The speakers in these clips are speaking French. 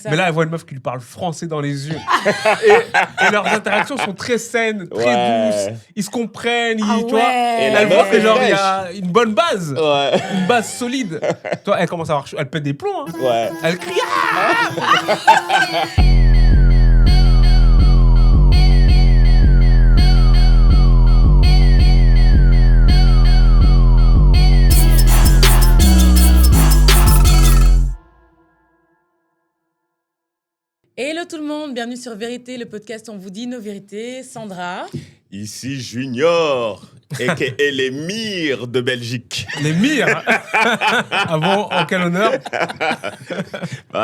Mais là, elle voit une meuf qui lui parle français dans les yeux. et leurs interactions sont très saines, très douces. Ils se comprennent, tu vois. Et elle voit que genre il y a une bonne base, une base solide. Toi, elle commence à avoir, elle pète des plombs. Hein. Ouais. Elle crie. Hello tout le monde, bienvenue sur Vérité, le podcast où on vous dit nos vérités. Sandra. Ici Junior, aka les Mires de Belgique. Les Mires. Avant, en quel honneur?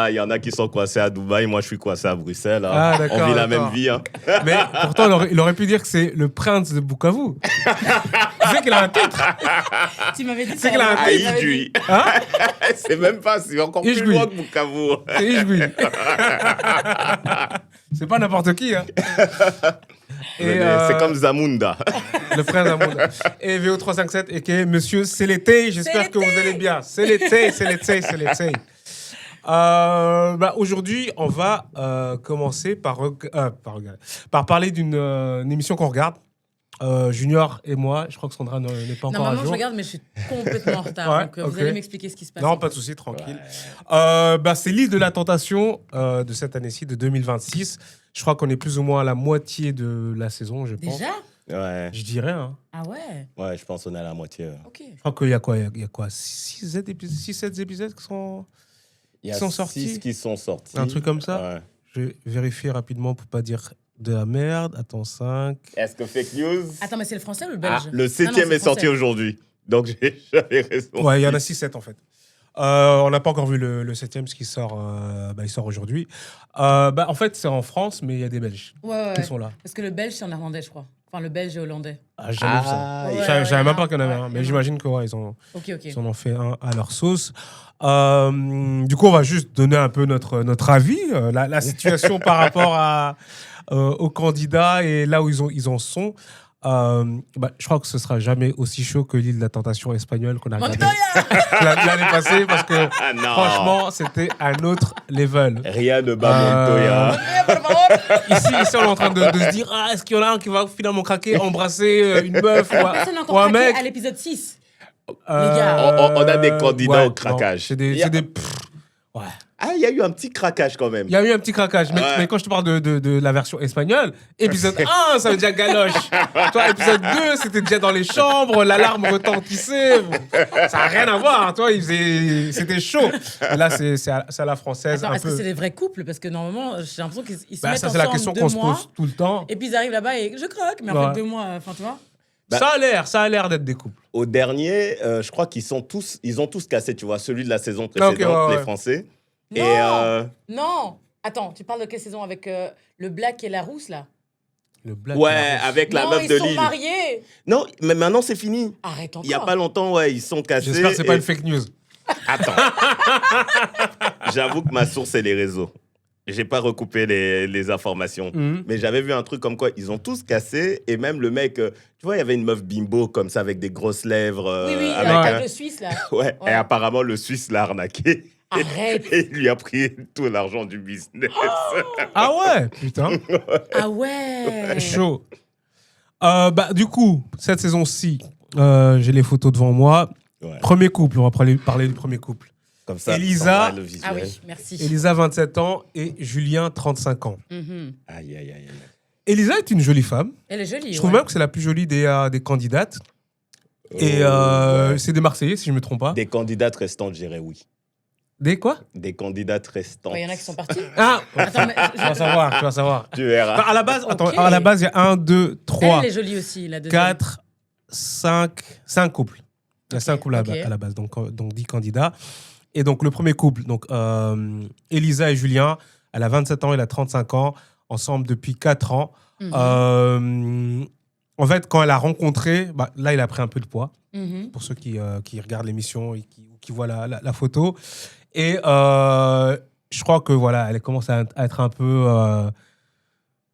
Il y en a qui sont coincés à Dubaï, moi je suis coincé à Bruxelles. Hein. Ah, d'accord, on vit la même vie. Hein. Mais pourtant, il aurait pu dire que c'est le prince de Bukavu. Tu sais qu'il a un titre. Tu m'avais dit ça. C'est qu'il a un titre. Aïdjui. Hein? C'est même pas, c'est encore plus loin que Bukavu. C'est Ijbi. C'est pas n'importe qui. Hein. Et c'est comme Zamunda. Le frère Zamunda. Et VO357, et Monsieur c'est l'été, j'espère que vous allez bien. C'est l'été. Aujourd'hui, on va commencer par parler d'une émission qu'on regarde. Junior et moi, je crois que Sandra n'est pas encore à jour. Normalement, je regarde, mais je suis complètement en retard. Donc, vous allez m'expliquer ce qui se passe. Non, pas de souci, tranquille. C'est l'île de la tentation de cette année-ci, de 2026. Je crois qu'on est plus ou moins à la moitié de la saison, je pense. Déjà ? Ouais. Je dirais. Hein. Ah ouais ? Ouais, je pense qu'on est à la moitié. Ok. Je crois qu'il y a quoi ? Il y a quoi 6-7 épisodes qui sont sortis. 6 qui sont sortis. Un truc comme ça. Ouais. Je vais vérifier rapidement pour pas dire de la merde. Attends, 5. Est-ce que fake news? Attends, mais c'est le français ou le belge ? Le 7e est sorti aujourd'hui. Donc j'avais raison. Ouais, il y en a 6-7 en fait. On n'a pas encore vu le 7e, ce qui sort, il sort aujourd'hui. En fait, c'est en France, mais il y a des Belges qui sont là. Parce que le belge, c'est en néerlandais, je crois. Enfin, le belge et hollandais. Ah, j'ai jamais vu ça. Ouais, Je savais même pas qu'il y en avait ouais, un, mais ouais. j'imagine que ils en ont fait un à leur sauce. Du coup, on va juste donner un peu notre avis, la situation par rapport aux candidats et là où ils en sont. Je crois que ce sera jamais aussi chaud que l'île de la tentation espagnole qu'on a regardé l'année passée parce que franchement c'était un autre level. Rien ne bat Montoya. Ici on est en train de se dire est-ce qu'il y en a un qui va finalement craquer, embrasser une meuf ou un mec à l'épisode 6. Les gars, on a des candidats au craquage. C'est des ouais. Ah, il y a eu un petit craquage quand même. Il y a eu un petit craquage. Mais quand je te parle de la version espagnole, épisode 1, ça veut dire galoche. Toi, épisode 2, c'était déjà dans les chambres, l'alarme retentissait. Ça n'a rien à voir. Toi, c'était chaud. Et là, c'est à la française. Attends, est-ce que c'est des vrais couples? Parce que normalement, j'ai l'impression qu'ils se mettent ça, ensemble c'est la question qu'on se pose tout le temps. Et puis ils arrivent là-bas et je craque. Mais en fait, 2 mois, enfin, tu vois. Ça a l'air d'être des couples. Au dernier, je crois ils ont tous cassé, tu vois, celui de la saison précédente, les Français. Non, non. Attends, tu parles de quelle saison avec le black et la rousse, là? Le black avec la meuf de Lille. Ils sont mariés. Non, mais maintenant, c'est fini. Arrête encore. Il n'y a pas longtemps, ils sont cassés. J'espère que c'est pas une fake news. Attends. J'avoue que ma source, c'est les réseaux. J'ai pas recoupé les informations. Mais j'avais vu un truc comme quoi ils ont tous cassé. Et même le mec, tu vois, il y avait une meuf bimbo comme ça avec des grosses lèvres. Oui, avec le Suisse, là. Ouais, et apparemment, le Suisse l'a arnaqué. Arrête. Et il lui a pris tout l'argent du business. Ah ouais, putain. Ah ouais. Chaud. Du coup, cette saison-ci, j'ai les photos devant moi. Ouais. Premier couple, on va parler du premier couple. Comme ça, Elisa, ah oui, merci. Elisa, 27 ans, et Julien, 35 ans. Aïe. Elisa est une jolie femme. Elle est jolie. Je trouve même que c'est la plus jolie des candidates. Et c'est des Marseillais, si je ne me trompe pas. Des candidates restantes, je dirais oui. Des quoi? Des candidates restantes. Il y en a qui sont partis. Ah, attends, tu vas savoir. Tu verras. À la base, il y a 1, 2, 3. Elle est jolie aussi, la deuxième. 4, 5 couples. Il y a 5 couples à la base, donc 10 candidats. Et donc, le premier couple, donc Elisa et Julien, elle a 27 ans, elle a 35 ans, ensemble depuis 4 ans. En fait, quand elle a rencontré, là, il a pris un peu de poids, pour ceux qui regardent l'émission et qui voient la photo. Et je crois que voilà, elle commence à être un peu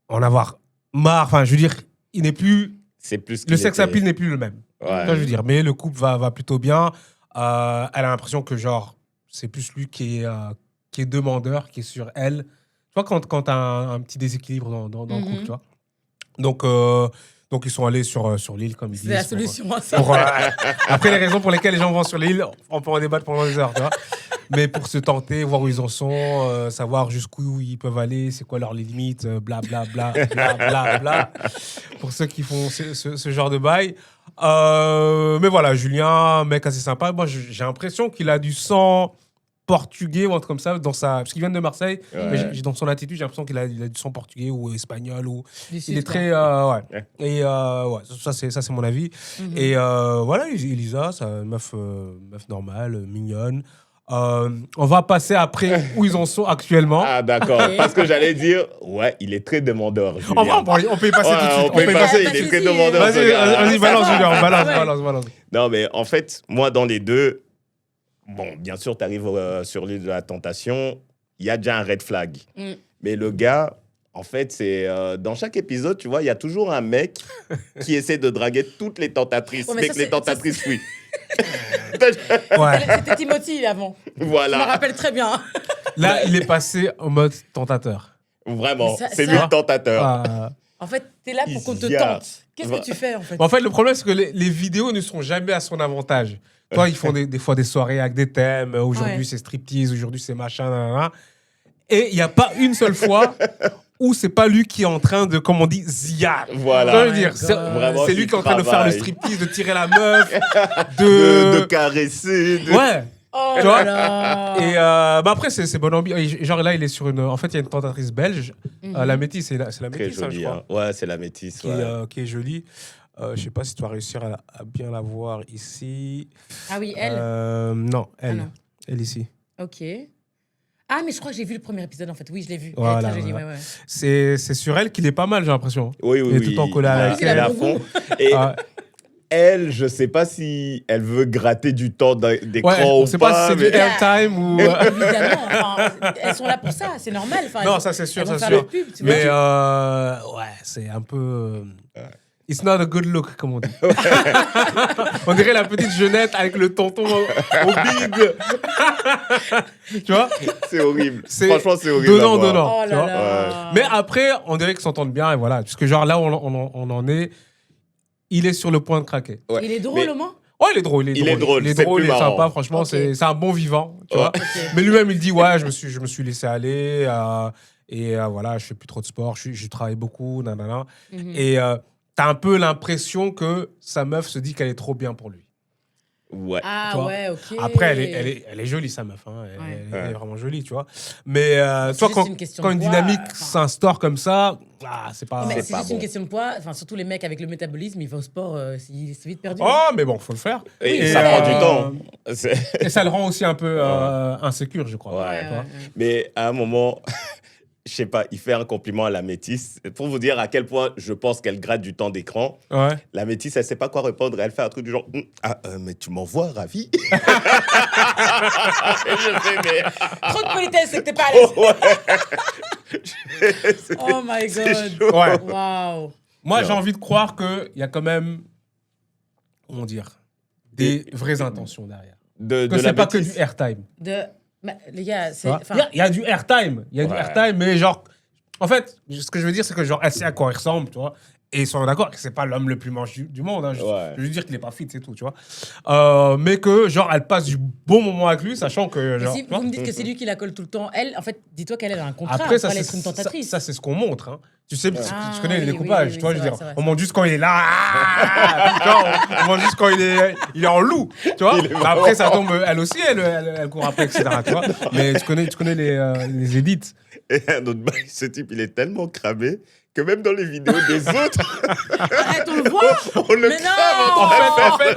en avoir marre. Enfin, je veux dire, il n'est plus. C'est plus. Le sex appeal n'est plus le même. Ouais. Je veux dire, mais le couple va plutôt bien. Elle a l'impression que genre c'est plus lui qui qui est demandeur, qui est sur elle. Tu vois, quand tu as un petit déséquilibre dans le couple, tu vois. Donc, ils sont allés sur l'île, comme ils disent. C'est la solution à ça. Après, les raisons pour lesquelles les gens vont sur l'île, on peut en débattre pendant des heures, tu vois. Mais pour se tenter, voir où ils en sont, savoir jusqu'où ils peuvent aller, c'est quoi leurs limites, blablabla, bla. Pour ceux qui font ce genre de bail. Mais voilà, Julien, mec assez sympa. Moi, j'ai l'impression qu'il a du sang portugais ou un truc comme ça parce qu'il vient de Marseille, mais dans son attitude j'ai l'impression qu'il a du sang portugais ou espagnol ou il est très et ça c'est mon avis. Et voilà, Elisa, c'est une meuf normale, mignonne. On va passer après où ils en sont actuellement. Ah d'accord, parce que j'allais dire il est très demandeur, Julien. On peut y passer tout de suite. On peut y passer, il est très demandeur. Vas-y, balance Julien, balance. Non mais en fait, moi dans les deux, bon, bien sûr, tu arrives sur l'île de la Tentation, il y a déjà un red flag. Mais le gars, en fait, c'est dans chaque épisode, tu vois, il y a toujours un mec qui essaie de draguer toutes les tentatrices, dès que les tentatrices fuient. C'était Timothy avant. Voilà. Je me rappelle très bien. Là, il est passé en mode tentateur. Vraiment, c'est lui le tentateur. En fait, t'es là pour qu'on te tente. Qu'est-ce que tu fais, en fait? En fait, le problème, c'est que les vidéos ne sont jamais à son avantage. Toi, ils font des fois des soirées avec des thèmes. Aujourd'hui, c'est striptease. Aujourd'hui, c'est machin. Et il n'y a pas une seule fois où c'est pas lui qui est en train de, comme on dit, ziar. Voilà. Ça veut dire, c'est lui qui est en train de faire le striptease, de tirer la meuf, de caresser. Ouais. Oh tu vois là. Et après, c'est bon ambiance. Genre là, il est sur une. En fait, il y a une tentatrice belge. La métisse, c'est la Très métisse, jolie, je crois. Ouais, c'est la métisse. Qui est jolie. Je sais pas si tu vas réussir à bien la voir ici. Ah oui, elle. Non, elle. non. Elle ici. Ok. Ah, mais je crois que j'ai vu le premier épisode, en fait. Oui, je l'ai vu. Voilà, elle est très jolie, voilà. ouais. C'est sur elle qu'il est pas mal, j'ai l'impression. Oui. Il est tout le temps collé avec elle. Elle à fond. Et elle, je sais pas si elle veut gratter du temps d'écran on ou sait pas. Si c'est du airtime ou... Évidemment. Enfin, elles sont là pour ça, c'est normal. Enfin, non, ça c'est sûr, ça c'est sûr. Pub, mais c'est un peu... It's not a good look, comme on dit. On dirait la petite jeunette avec le tonton au bide. Tu vois? C'est horrible. Franchement, c'est horrible. Donnant. Oh là là. Mais après, on dirait qu'ils s'entendent bien et voilà. Parce que genre là, on en est... Il est sur le point de craquer. Ouais. Il est drôle au moins? Ouais, il est drôle. Il est sympa, franchement. Okay. C'est un bon vivant. Tu vois. Okay. Mais lui-même, il dit je me suis laissé aller. Et voilà, je fais plus trop de sport. Je travaille beaucoup. Nanana. Et t'as un peu l'impression que sa meuf se dit qu'elle est trop bien pour lui. Ouais. Ah ouais, ok. Après, elle est jolie, sa meuf. Hein. Elle est vraiment jolie, tu vois. Mais toi, quand une dynamique s'instaure comme ça, c'est pas. Mais c'est juste une question de poids. Enfin, surtout les mecs avec le métabolisme, ils vont au sport, c'est vite perdu. Oh, mais bon, faut le faire. Et ça prend du temps. Et ça le rend aussi un peu insécure, je crois. Ouais. Mais à un moment. Je sais pas, il fait un compliment à la métisse. Pour vous dire à quel point je pense qu'elle gratte du temps d'écran. Ouais. La métisse, elle sait pas quoi répondre. Elle fait un truc du genre mais tu m'envoies, ravi. Je sais, mais... Trop de politesse, c'est que t'es pas à l'aise. Oh my God. Ouais. Wow. Moi, j'ai envie de croire qu'il y a quand même, comment dire, des vraies intentions derrière. Que c'est pas que du airtime. Les gars, c'est... Il y a du airtime. Il y a du airtime, mais genre... En fait, ce que je veux dire, c'est que genre, elle sait à quoi il ressemble, tu vois. Et ils sont d'accord que c'est pas l'homme le plus manche du monde. Hein. Je veux dire qu'il est pas fit, c'est tout, tu vois. Mais que, genre, elle passe du bon moment avec lui, sachant que... Genre, si vous me dites que c'est lui qui la colle tout le temps, elle, en fait, dis-toi qu'elle a un contrat. Après, ça, elle est une tentatrice. Ça, c'est ce qu'on montre, hein. Tu sais, tu connais les découpages, tu vois, je veux dire. On montre juste quand il est là. On montre juste quand il est en loup, tu vois. Après, ça tombe, elle aussi, elle court après, etc., tu vois. Mais tu connais les édits. Et un autre bail, ce type, il est tellement cramé que même dans les vidéos des autres... Arrête, on le voit. On le crame. En fait,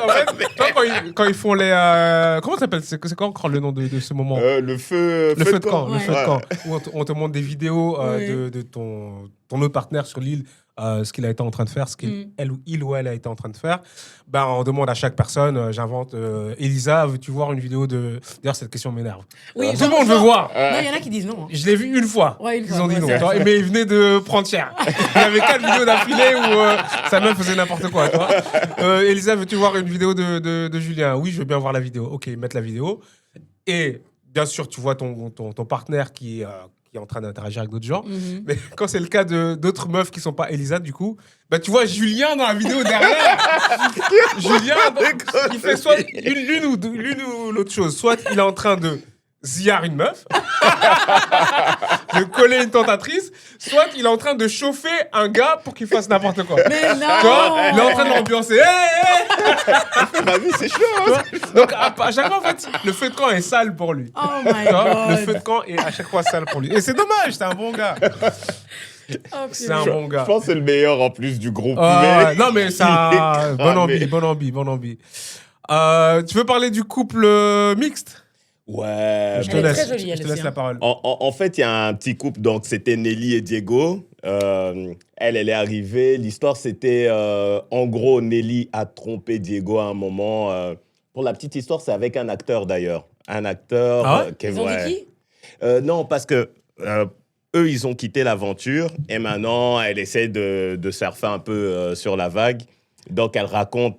toi, quand ils font les... comment ça s'appelle? C'est quoi encore le nom de ce moment? Le feu de camp. Le feu de camp. Où on te montre des vidéos de ton autre partenaire sur l'île, ce qu'il a été en train de faire, ce qu'il ou elle a été en train de faire. Ben, on demande à chaque personne, j'invente, Elisa, veux-tu voir une vidéo de... D'ailleurs, cette question m'énerve. Oui, tout le monde veut voir. Non, il y en a qui disent non. Je l'ai vu une fois. Ouais, Ils ont dit non. Mais ils venaient de prendre cher. Il y avait 4 vidéos d'affilée où sa meuf faisait n'importe quoi. Tu vois. Elisa, veux-tu voir une vidéo de Julien? Oui, je veux bien voir la vidéo. Ok, mettre la vidéo. Et bien sûr, tu vois ton partenaire qui est en train d'interagir avec d'autres gens. Mais quand c'est le cas d'autres meufs qui sont pas Elisa, du coup, bah, tu vois Julien dans la vidéo derrière. Julien, il fait soit l'une ou l'autre chose. Soit il est en train de ziar une meuf, de coller une tentatrice, soit il est en train de chauffer un gars pour qu'il fasse n'importe quoi. Mais non! Tu vois, il est en train de l'ambiancer. Ma vie, c'est chaud. Hein. Donc, à chaque fois, en fait, le feu de camp est sale pour lui. Oh my Tu vois, God! le feu de camp est à chaque fois sale pour lui. Et c'est dommage, c'est un bon gars. Oh, C'est un bon gars. Je pense que c'est le meilleur en plus du groupe. Non, mais ça. Bonne envie. Tu veux parler du couple mixte? Ouais. Je te Elle est laisse, très jolie, je te elle laisse aussi, la hein. parole. En fait, il y a un petit couple, donc c'était Nelly et Diego. Elle est arrivée. L'histoire, c'était en gros, Nelly a trompé Diego à un moment. Pour la petite histoire, c'est avec un acteur d'ailleurs. Un acteur. Ah ouais? Ils ont dit qui? Non, parce que eux, ils ont quitté l'aventure et maintenant, elle essaie de surfer un peu sur la vague. Donc, elle raconte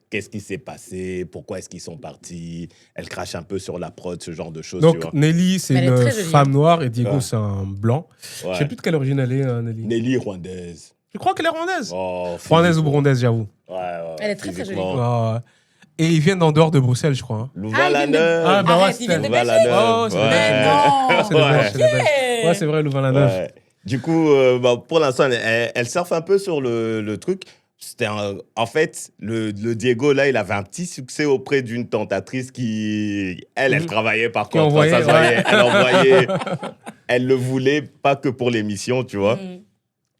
qu'est-ce qui s'est passé, pourquoi est-ce qu'ils sont partis. Elle crache un peu sur la prod, ce genre de choses. Tu Donc, vois. Nelly, c'est Mais elle est une très jolie, femme hein. noire et Diego, Ouais. c'est un blanc. Ouais. Je sais plus de quelle origine elle est, Nelly. Nelly rwandaise. Je crois qu'elle est rwandaise. Oh, Rwandaise ou physiquement. burundaise, j'avoue. Ouais, ouais. Elle est très, très physiquement. Ah, et ils viennent d'en dehors de Bruxelles, je crois. Hein. Louvain-la-Neuve. Ah, bah ouais, Arrête, ils viennent de Belgique. Oh, c'est Ouais. Mais non! C'est le Ouais. Belge, c'est le Belge. Ouais, c'est vrai, Louvain-la-Neuve. Ouais. Du coup, pour l'instant, elle surfe un peu sur le truc. En fait, le Diego, là, il avait un petit succès auprès d'une tentatrice qui, elle travaillait par Qui contre. envoyait, Ça se ouais. voyait. Elle envoyait. Elle le voulait, pas que pour l'émission, tu vois.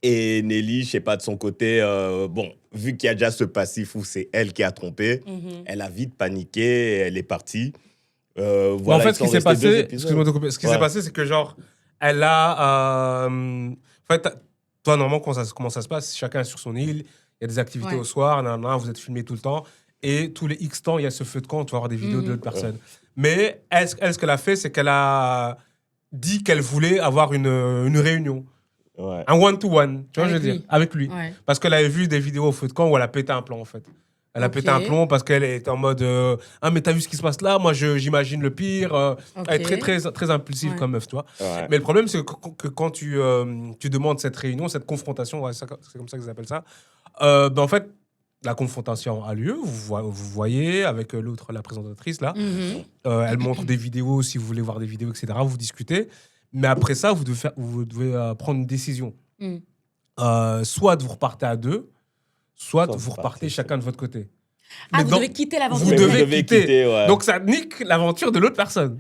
Et Nelly, je sais pas, de son côté, vu qu'il y a déjà ce passif où c'est elle qui a trompé, elle a vite paniqué, elle est partie. Bon, Voilà, en fait, ils ce qui sont s'est restés 2 passé, épisodes. excuse-moi de te couper, ce qui Ouais. s'est passé, c'est que genre, elle a, en fait, toi, normalement, comment ça se passe, chacun est sur son île, il y a des activités Ouais. au soir, vous êtes filmés tout le temps, et tous les X temps, il y a ce feu de camp, tu vas avoir des vidéos de l'autre personne. Mais elle, ce qu'elle a fait, c'est qu'elle a dit qu'elle voulait avoir une réunion, Ouais. un one-to-one, tu vois, Avec je veux dire, lui. avec lui. Ouais. Parce qu'elle avait vu des vidéos au feu de camp où elle a pété un plomb, en fait. Elle a pété un plomb parce qu'elle était en mode ah, mais t'as vu ce qui se passe là? Moi, j'imagine le pire. Elle est très, très, très impulsive Ouais. comme meuf, tu vois. Ouais. Mais le problème, c'est que quand tu demandes cette réunion, cette confrontation, ouais, c'est comme ça qu'ils appellent ça, en fait, la confrontation a lieu. Vous voyez avec l'autre, la présentatrice, là. Elle montre des vidéos, si vous voulez voir des vidéos, etc. Vous discutez. Mais après ça, vous devez prendre une décision. Soit vous repartez à deux, soit vous repartez chacun de votre côté. Ah, Mais vous dans- devez quitter l'aventure. Vous Mais devez quitter. ouais. Donc ça nique l'aventure de l'autre personne.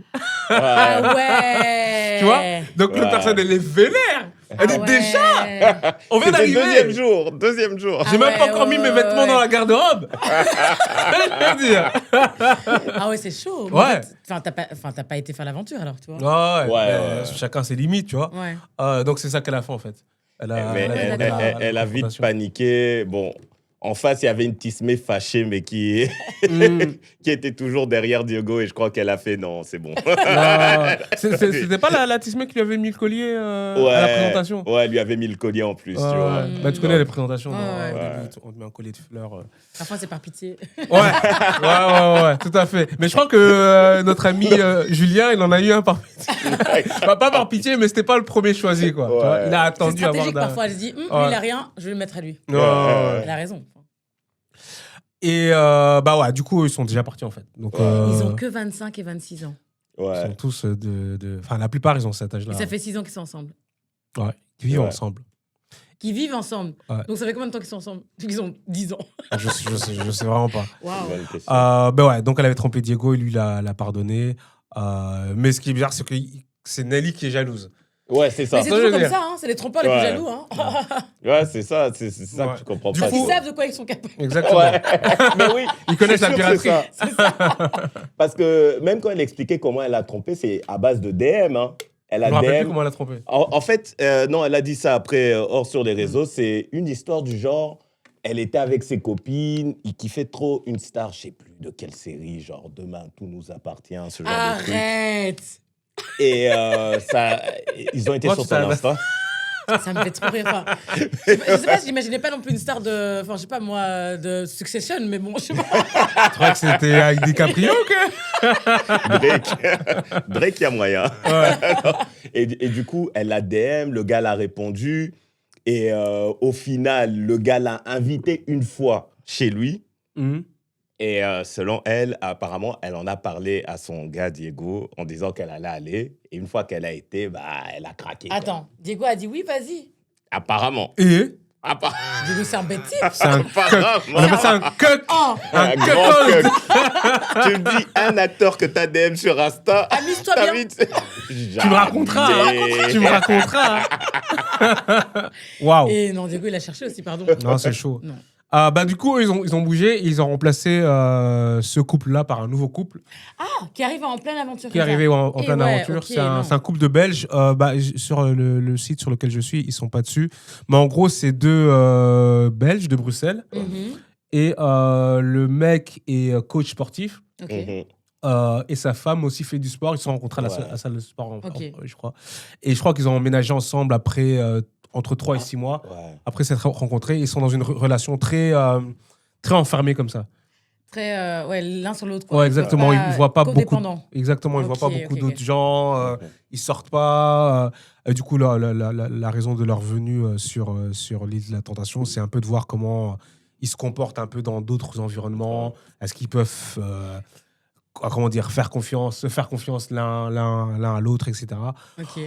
Ah ouais! Tu vois? Donc l'autre Ouais. personne, elle est vénère. Elle Ah est ouais. déjà. On vient C'était d'arriver. deuxième jour. J'ai Ah même pas ouais, encore mis mes ouais, vêtements ouais. dans la garde-robe. Je veux dire. Ah ouais, c'est chaud. Mais Ouais. en fait, t'as pas été faire l'aventure alors, tu vois. Ouais, Ouais, mais ouais. chacun ses limites, tu vois. Ouais. Donc c'est ça qu'elle a fait en fait. Elle a, Mais elle a vite confrontation. paniqué. Bon, en face, il y avait une Tismé fâchée, mais qui était toujours derrière Diego. Et je crois qu'elle a fait non, c'est bon. Non, c'était pas la Tismé qui lui avait mis le collier à la présentation. Ouais, elle lui avait mis le collier en plus, tu vois. Bah, tu connais les présentations. Ouais, Au ouais. début, on te met un collier de fleurs. Parfois, c'est par pitié. Ouais, tout à fait. Mais je crois que notre ami Julien, il en a eu un par pitié. Bah, pas par pitié, mais c'était pas le premier choisi, quoi. Ouais. Tu vois, il a C'est attendu avoir stratégique, parfois. Elle se dit, lui, Ouais. il a rien, je vais le mettre à lui. Ouais. Elle a raison. Et bah ouais, du coup, ils sont déjà partis en fait. Donc, Ils ont que 25 et 26 ans. ils Ouais. sont tous Enfin, la plupart, ils ont cet âge-là. Et ça fait 6 ans qu'ils sont ensemble. Ouais, ils vivent Ouais. ensemble. Qui vivent ensemble. Ouais. Donc ça fait combien de temps qu'ils sont ensemble? Qu'ils ont 10 ans. Je sais vraiment pas. Waouh. Bonne question. Bah ouais, donc elle avait trompé Diego et lui l'a pardonné. Mais ce qui est bizarre, c'est que c'est Nelly qui est jalouse. Ouais, c'est ça. Mais c'est Ça, je toujours veux comme dire. ça, hein. C'est les trompeurs les plus Ouais. jaloux. Hein. Ouais, c'est ça. C'est ça Ouais. que tu comprends Du pas. coup- Ils savent de quoi ils sont capables. Exactement. Ouais. Mais oui. Ils connaissent c'est la sûr que piraterie. c'est ça. Parce que même quand elle expliquait comment elle a trompé, c'est à base de DM. Hein. Elle Je a me rappelle plus DM. comment elle a trompé. En fait, non, elle a dit ça après, hors sur les réseaux. C'est une histoire du genre, elle était avec ses copines, il kiffait trop une star, je sais plus de quelle série, genre Demain, tout nous appartient, ce genre de truc. Arrête. Et ils ont été Moi, sur tu son t'as- Insta. Ça me fait trop rire. Enfin, je sais pas, j'imaginais pas non plus une star de... Enfin, je sais pas moi, de Succession, mais bon, je sais pas. Tu crois que c'était avec DiCaprio que Drake, il y a moyen. Ouais. et du coup, elle a DM, le gars l'a répondu. Et au final, le gars l'a invité une fois chez lui. Et selon elle, apparemment, elle en a parlé à son gars Diego en disant qu'elle allait aller. Et une fois qu'elle a été, elle a craqué. Attends, Diego a dit oui, vas-y. Apparemment. Et Diego, c'est un bête type. c'est un cut. On appelle ça un cut. Oh, Un grand cut. Tu me dis un acteur que t'as DM sur Insta. amuse-toi bien. Tu me raconteras. Hein. Tu me raconteras. Hein. Waouh. Et non, Diego, il a cherché aussi, pardon. Non, c'est chaud. Non. Bah, du coup, ils ont bougé. Ils ont remplacé ce couple-là par un nouveau couple Ah, qui arrive en pleine aventure. qui est arrivé en pleine aventure. ok, c'est un couple de Belges. Sur le site sur lequel je suis, ils sont pas dessus. Mais en gros, c'est deux Belges de Bruxelles. Et le mec est coach sportif. Ok. Et sa femme aussi fait du sport. Ils se sont rencontrés à la salle de sport, Ok. je crois. Et je crois qu'ils ont emménagé ensemble après entre 3 et 6 mois. Ouais. Après s'être rencontrés, ils sont dans une relation très enfermée comme ça. Très, l'un sur l'autre. quoi. Ouais, exactement. Ils ne voient pas beaucoup. Codépendants. Exactement, ils voient pas Ok, beaucoup ok, d'autres ok. gens. Ils sortent pas. Et du coup, la raison de leur venue sur l'île de la Tentation, c'est un peu de voir comment ils se comportent un peu dans d'autres environnements. Est-ce qu'ils peuvent faire confiance l'un à l'autre, etc. Ok.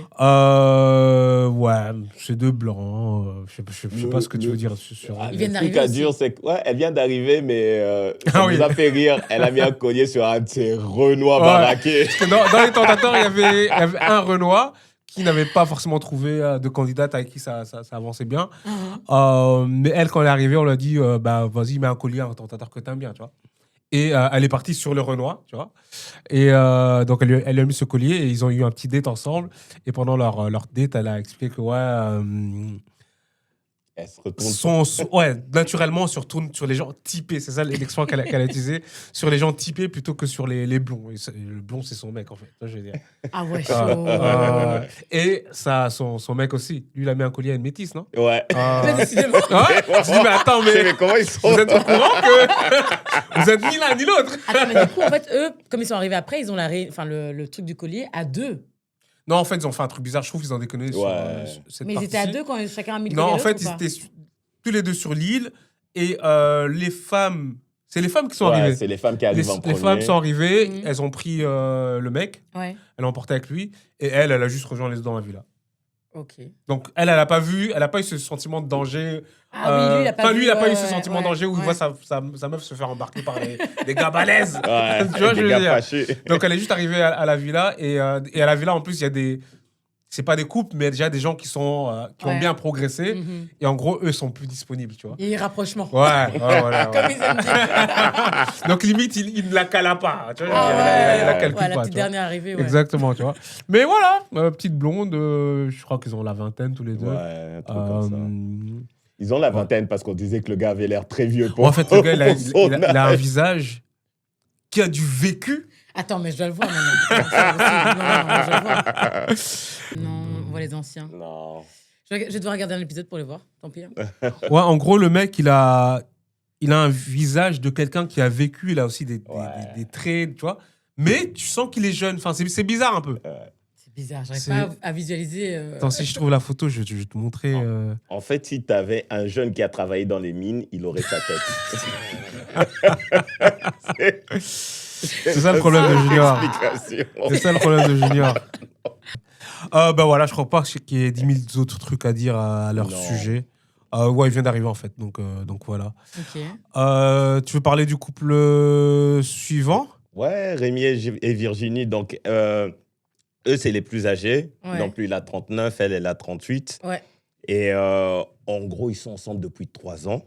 Ouais, c'est deux blancs. Je sais pas ce que tu veux dire sur. Ils viennent Le truc d'arriver à dire, c'est elle vient d'arriver, mais ça Ah oui. nous a fait rire. Elle a mis un collier sur un de ces Renois Ouais. baraqués. Parce que dans les tentateurs, il y avait un Renoir qui n'avait pas forcément trouvé de candidate avec qui ça avançait bien. Mais elle, quand elle est arrivée, on lui a dit vas-y, mets un collier à un tentateur que t'aimes bien, tu vois. Et elle est partie sur le Renoir, tu vois. Et donc, elle lui a mis ce collier et ils ont eu un petit date ensemble. Et pendant leur date, elle a expliqué que, Elle se retourne. naturellement, se retourne sur les gens typés. C'est ça l'expression qu'elle a utilisée. Sur les gens typés plutôt que sur les blonds. Et le blond, c'est son mec, en fait. Ça, je veux dire. Ah ouais, chaud. Et ça, son mec aussi. Lui, il a mis un collier à une métisse, non? Ouais. Mais décidément. Ouais. Je dis, mais attends, Mais comment ils sont vous êtes au courant que vous êtes ni l'un ni l'autre? Attends, mais du coup, en fait, eux, comme ils sont arrivés après, ils ont le truc du collier à deux. Non, en fait, ils ont fait un truc bizarre. Je trouve qu'ils ont déconné sur cette Mais ils étaient à deux quand chacun a mis le Non, collier en à fait, l'autre, ils ou pas étaient tous les deux sur l'île. Et les femmes... C'est les femmes qui sont Ouais, arrivées. c'est les femmes qui arrivent en premier. Les femmes sont arrivées, elles ont pris le mec, Ouais. elles l'ont emporté avec lui. Et elle a juste rejoint les deux dans la villa. Ok. Donc, elle n'a pas eu ce sentiment de danger. Ah oui, lui, il a pas vu, lui, il n'a pas eu ce ouais, sentiment de ouais, danger où il ouais. voit sa meuf se faire embarquer par des gars balèzes. Ouais, Tu vois, des je veux gars dire. fâchés. Donc, elle est juste arrivée à la villa. Et à la villa, en plus, il y a des... C'est pas des couples, mais déjà des gens qui ont bien progressé. Et en gros, eux sont plus disponibles, tu vois. Et rapprochement. Ouais. Comme ils aiment dire. Donc, limite, il ne la cala pas. Tu vois, Ah il la calcule ouais, pas. la petite tu vois. dernière arrivée, ouais. Exactement, tu vois. Mais voilà, petite blonde, je crois qu'ils ont la vingtaine tous les deux. Ouais, un truc comme ça. Ils ont la vingtaine parce qu'on disait que le gars avait l'air très vieux pour En fait, le gars, pour son il a un âge. visage qui a du vécu. Attends, mais je dois le voir maintenant. Non, c'est possible. Non, je dois le voir. Non, on voit les anciens. Non. Je vais devoir regarder un épisode pour les voir. Tant pis. Hein. Ouais, en gros, le mec, il a un visage de quelqu'un qui a vécu. Il a aussi des traits, tu vois. Mais tu sens qu'il est jeune. Enfin, c'est bizarre un peu. C'est bizarre. J'arrive pas à visualiser. Attends, si je trouve la photo, je vais te montrer. En fait, si tu avais un jeune qui a travaillé dans les mines, il aurait sa tête. C'est ça le problème de Junior. C'est ça le problème de Junior. Voilà, je crois pas qu'il y ait 10 000 autres trucs à dire à leur sujet. Ouais, il vient d'arriver en fait, donc voilà. Ok. Tu veux parler du couple suivant? Ouais, Rémi et Virginie, donc eux, c'est les plus âgés. Ouais. Donc lui, il a 39, elle a 38. Ouais. Et en gros, ils sont ensemble depuis 3 ans.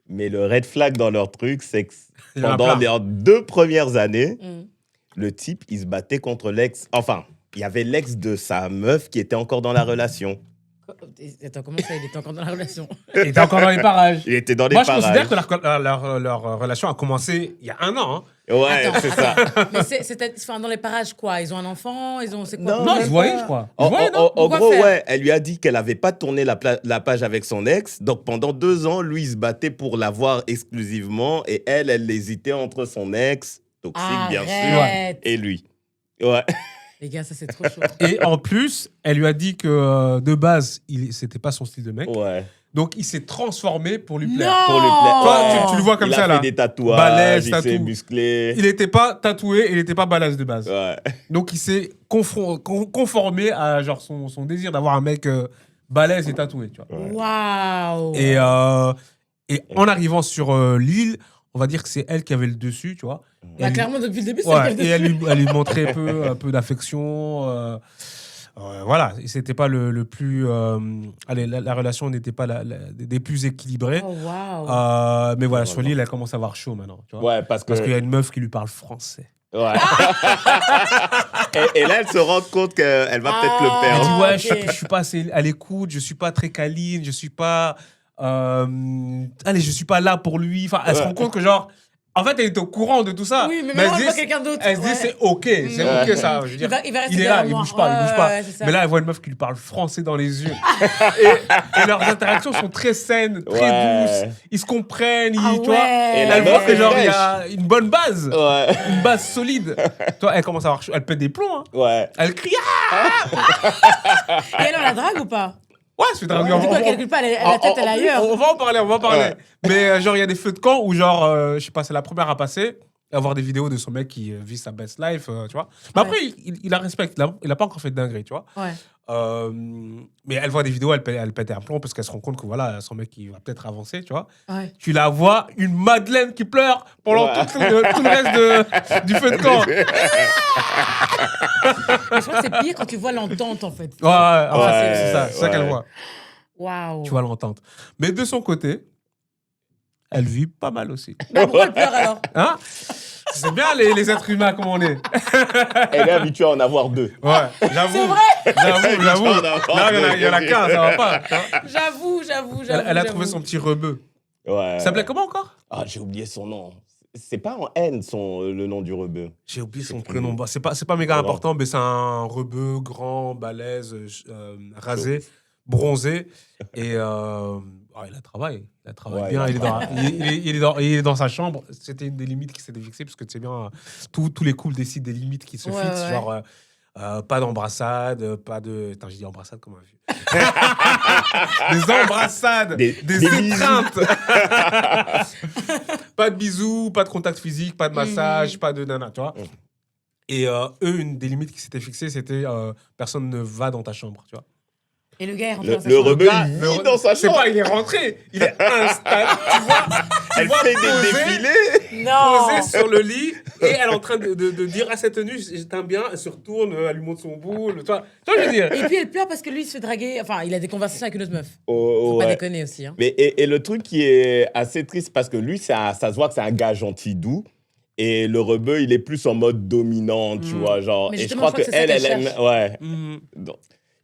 Mais le red flag dans leur truc, c'est que pendant leurs 2 premières années, le type, il se battait contre l'ex. Enfin, il y avait l'ex de sa meuf qui était encore dans la relation. Attends, comment ça, il était encore dans la relation? Il était encore dans les parages. Il était dans les Moi, parages. je considère que leur relation a commencé il y a 1 an. Hein. Ouais, Attends. c'est ça. Mais c'est dans les parages, quoi. Ils ont un enfant, c'est quoi? Non, Non, ils se voyaient, je crois. Ils se voyaient, non En Pourquoi gros, faire ouais, elle lui a dit qu'elle n'avait pas tourné la page avec son ex. Donc, pendant 2 ans, lui, il se battait pour la voir exclusivement. Et elle hésitait entre son ex, toxique, bien sûr, Arrête. et lui. Ouais. Les gars, ça, c'est trop chaud. Et en plus, elle lui a dit que de base, c'était pas son style de mec. Ouais. Donc, il s'est transformé pour lui plaire. Non. Pour lui plaire. Toi, tu le vois comme il ça, a là. fait des tatouages, Balèze, il s'est tatou. musclé. Il n'était pas tatoué, il n'était pas balèze de base. Ouais. Donc, il s'est conformé à genre son désir d'avoir un mec balèze et tatoué, tu vois. Ouais. Waouh. Et en arrivant sur l'île, on va dire que c'est elle qui avait le dessus, tu vois. Et Bah, elle lui- clairement, depuis le début, c'est Ouais, qu'elle et elle lui montrait un peu d'affection. Voilà, et c'était pas le plus. Allez, la relation n'était pas des plus équilibrées. Oh, waouh. Mais voilà, sur l'île, elle commence à avoir chaud maintenant. Tu vois, Ouais, parce qu'il y que. a une meuf qui lui parle français. Ouais. et là, elle se rend compte qu'elle va peut-être le Elle perdre. dit ouais, ok. je suis pas assez à l'écoute, je suis pas très câline, je suis pas. Allez, je suis pas là pour lui. Enfin, elle se Ouais. rend compte que genre. En fait, elle est au courant de tout ça. Oui, mais elle maintenant, se elle dit, voit quelqu'un d'autre. Elle se dit, Ouais. c'est OK, c'est Ouais. OK ça. Je veux dire, Il va rester il est là, derrière il moi. bouge pas, il bouge pas. Ouais, c'est ça. Mais là, elle voit une meuf qui lui parle français dans les yeux. et leurs interactions sont très saines, très Ouais. douces. Ils se comprennent, Ah tu vois. ouais. Et la Elle voit meuf que est genre, il y fraîche. a une bonne base. Ouais. Une base solide. Toi, elle commence à avoir chaud. Elle pète des plombs. Hein. Ouais. Elle crie. Et elle, on la drague ou pas? Ouais, c'est draguer. Du coup, elle calcule pas, la tête, elle est ailleurs. On va en parler, on va en parler. Ouais. Mais genre, il y a des feux de camp où, genre, je sais pas, c'est la première à passer, à voir des vidéos de son mec qui vit sa best life, tu vois. Mais Ouais. après, il la respecte. Il a pas encore fait de dinguerie, tu vois. Ouais. Mais elle voit des vidéos, elle pète un plomb parce qu'elle se rend compte que voilà, son mec, il va peut-être avancer, tu vois. Ouais. Tu la vois, une Madeleine qui pleure pendant Ouais. tout le reste du feu de camp. Ouais, Mais je crois que c'est pire quand tu vois l'entente, en fait. enfin, c'est ça, c'est ça ouais. qu'elle voit. Waouh. Tu vois l'entente. Mais de son côté, elle vit pas mal aussi. Bah, pourquoi elle pleure alors? Hein? C'est bien les êtres humains comme on est. Elle est habituée à en avoir 2. Ouais, j'avoue. C'est vrai. J'avoue. en avoir Là, il y en a deux. 15, ça va pas. tu vois. J'avoue. Elle a trouvé son petit rebeu. Ouais. Ça s'appelait comment encore? Ah, j'ai oublié son nom. C'est pas en N, le nom du rebeu. J'ai oublié son C'est prénom. plus- Bah, c'est pas méga Non. important, mais c'est un rebeu grand, balèze, rasé, bronzé. Et il a travaillé. Il a travaillé Ouais, bien. il a Il est dans sa chambre. C'était une des limites qui s'était fixée, parce que tu sais bien, tous les couples décident des limites qui se Ouais, fixent. ouais. Genre, pas d'embrassade, pas de. Attends, j'ai dit embrassade comme un vieux. Des embrassades, Des étreintes. Pas de bisous, pas de contact physique, pas de massage, pas de nana, tu vois. Et eux, une des limites qui s'était fixée, c'était personne ne va dans ta chambre, tu vois. Et le gars est rentré dans sa Le chambre. rebeu, Gars, il vit dans sa C'est chambre. pas, il est rentré, il est installé, tu vois. Elle vois fait des poser- défilés. Non. Posé sur le lit et elle est en train de dire à cette tenue, je t'aime bien, elle se retourne, elle lui montre son boule, tu vois, je veux dire. Et puis elle pleure parce que lui, il se fait draguer. Enfin, il a des conversations avec une autre meuf. Oh, Faut pas ouais. déconner aussi. Hein. Mais, et le truc qui est assez triste, parce que lui, ça se voit que c'est un gars gentil, doux. Et le rebeu, il est plus en mode dominant, tu vois, genre. Mais Et je justement, crois je crois que c'est qu'elle, ça elle qu'elle aime. Ouais. Mhm. Donc,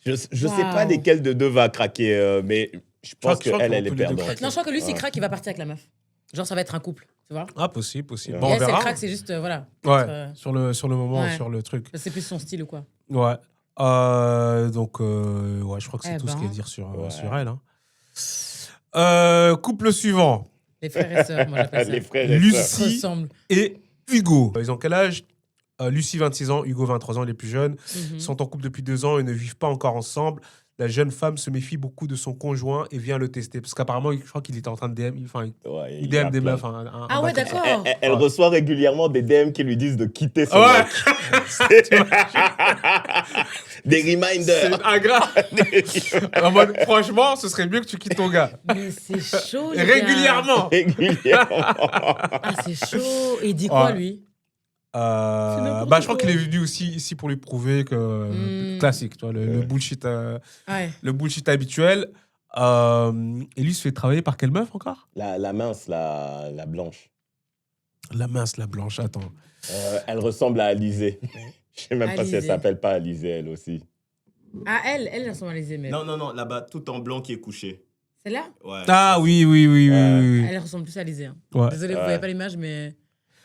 je sais pas Waouh. lesquels de deux va craquer, mais je pense Je crois qu'elle, qu'ils elle vont est tous les deux perdante. craquer. Non, je crois que lui, s'il Ouais. craque, il va partir avec la meuf. Genre, ça va être un couple, tu vois. Ah, possible. Bon, Et on Et elle, si elle verra. craque, c'est juste, voilà. Ouais, peut-être, sur le moment, ouais. sur le truc. c'est plus son style ou quoi. Ouais. Donc, ouais, je crois que c'est Eh tout ce qu'il y a à ben. dire sur Ouais. elle. Couple suivant. Les frères et sœurs, moi j'appelle ça. Les frères et Lucie. sœurs. Se ressemblent. Et Hugo. Ils ont quel âge? Lucie, 26 ans, Hugo, 23 ans, les plus jeunes. Mhm. Ils sont en couple depuis 2 ans et ne vivent pas encore ensemble. La jeune femme se méfie beaucoup de son conjoint et vient le tester. Parce qu'apparemment, je crois qu'il était en train de DM. Enfin, Ouais, il il y a DM des plein. meufs. Ah ouais, d'accord. Elle reçoit régulièrement des DM qui lui disent de quitter son Ouais. mec. Des reminders. C'est agréable. En mode, franchement, ce serait mieux que tu quittes ton gars. Mais c'est chaud, les gars. Régulièrement. Régulièrement. Ah, c'est chaud. Et il dit quoi, Ouais. lui? Bah, je crois qu'il est venu aussi ici pour lui prouver que classique, tu vois, le bullshit, Ouais. le bullshit habituel. Et lui se fait travailler par quelle meuf encore? La mince, la blanche. La mince, la blanche. Attends. Elle ressemble à Alizée. Je sais même pas si elle Alizée. s'appelle pas Alizée, elle aussi. Ah, elle ressemble à Alizée, mais. Non, là-bas, tout en blanc qui est couché. Celle-là? Ouais. Ah oui. Elle ressemble plus à Alizée. Hein. Ouais. Désolé, vous Ouais. voyez pas l'image, mais.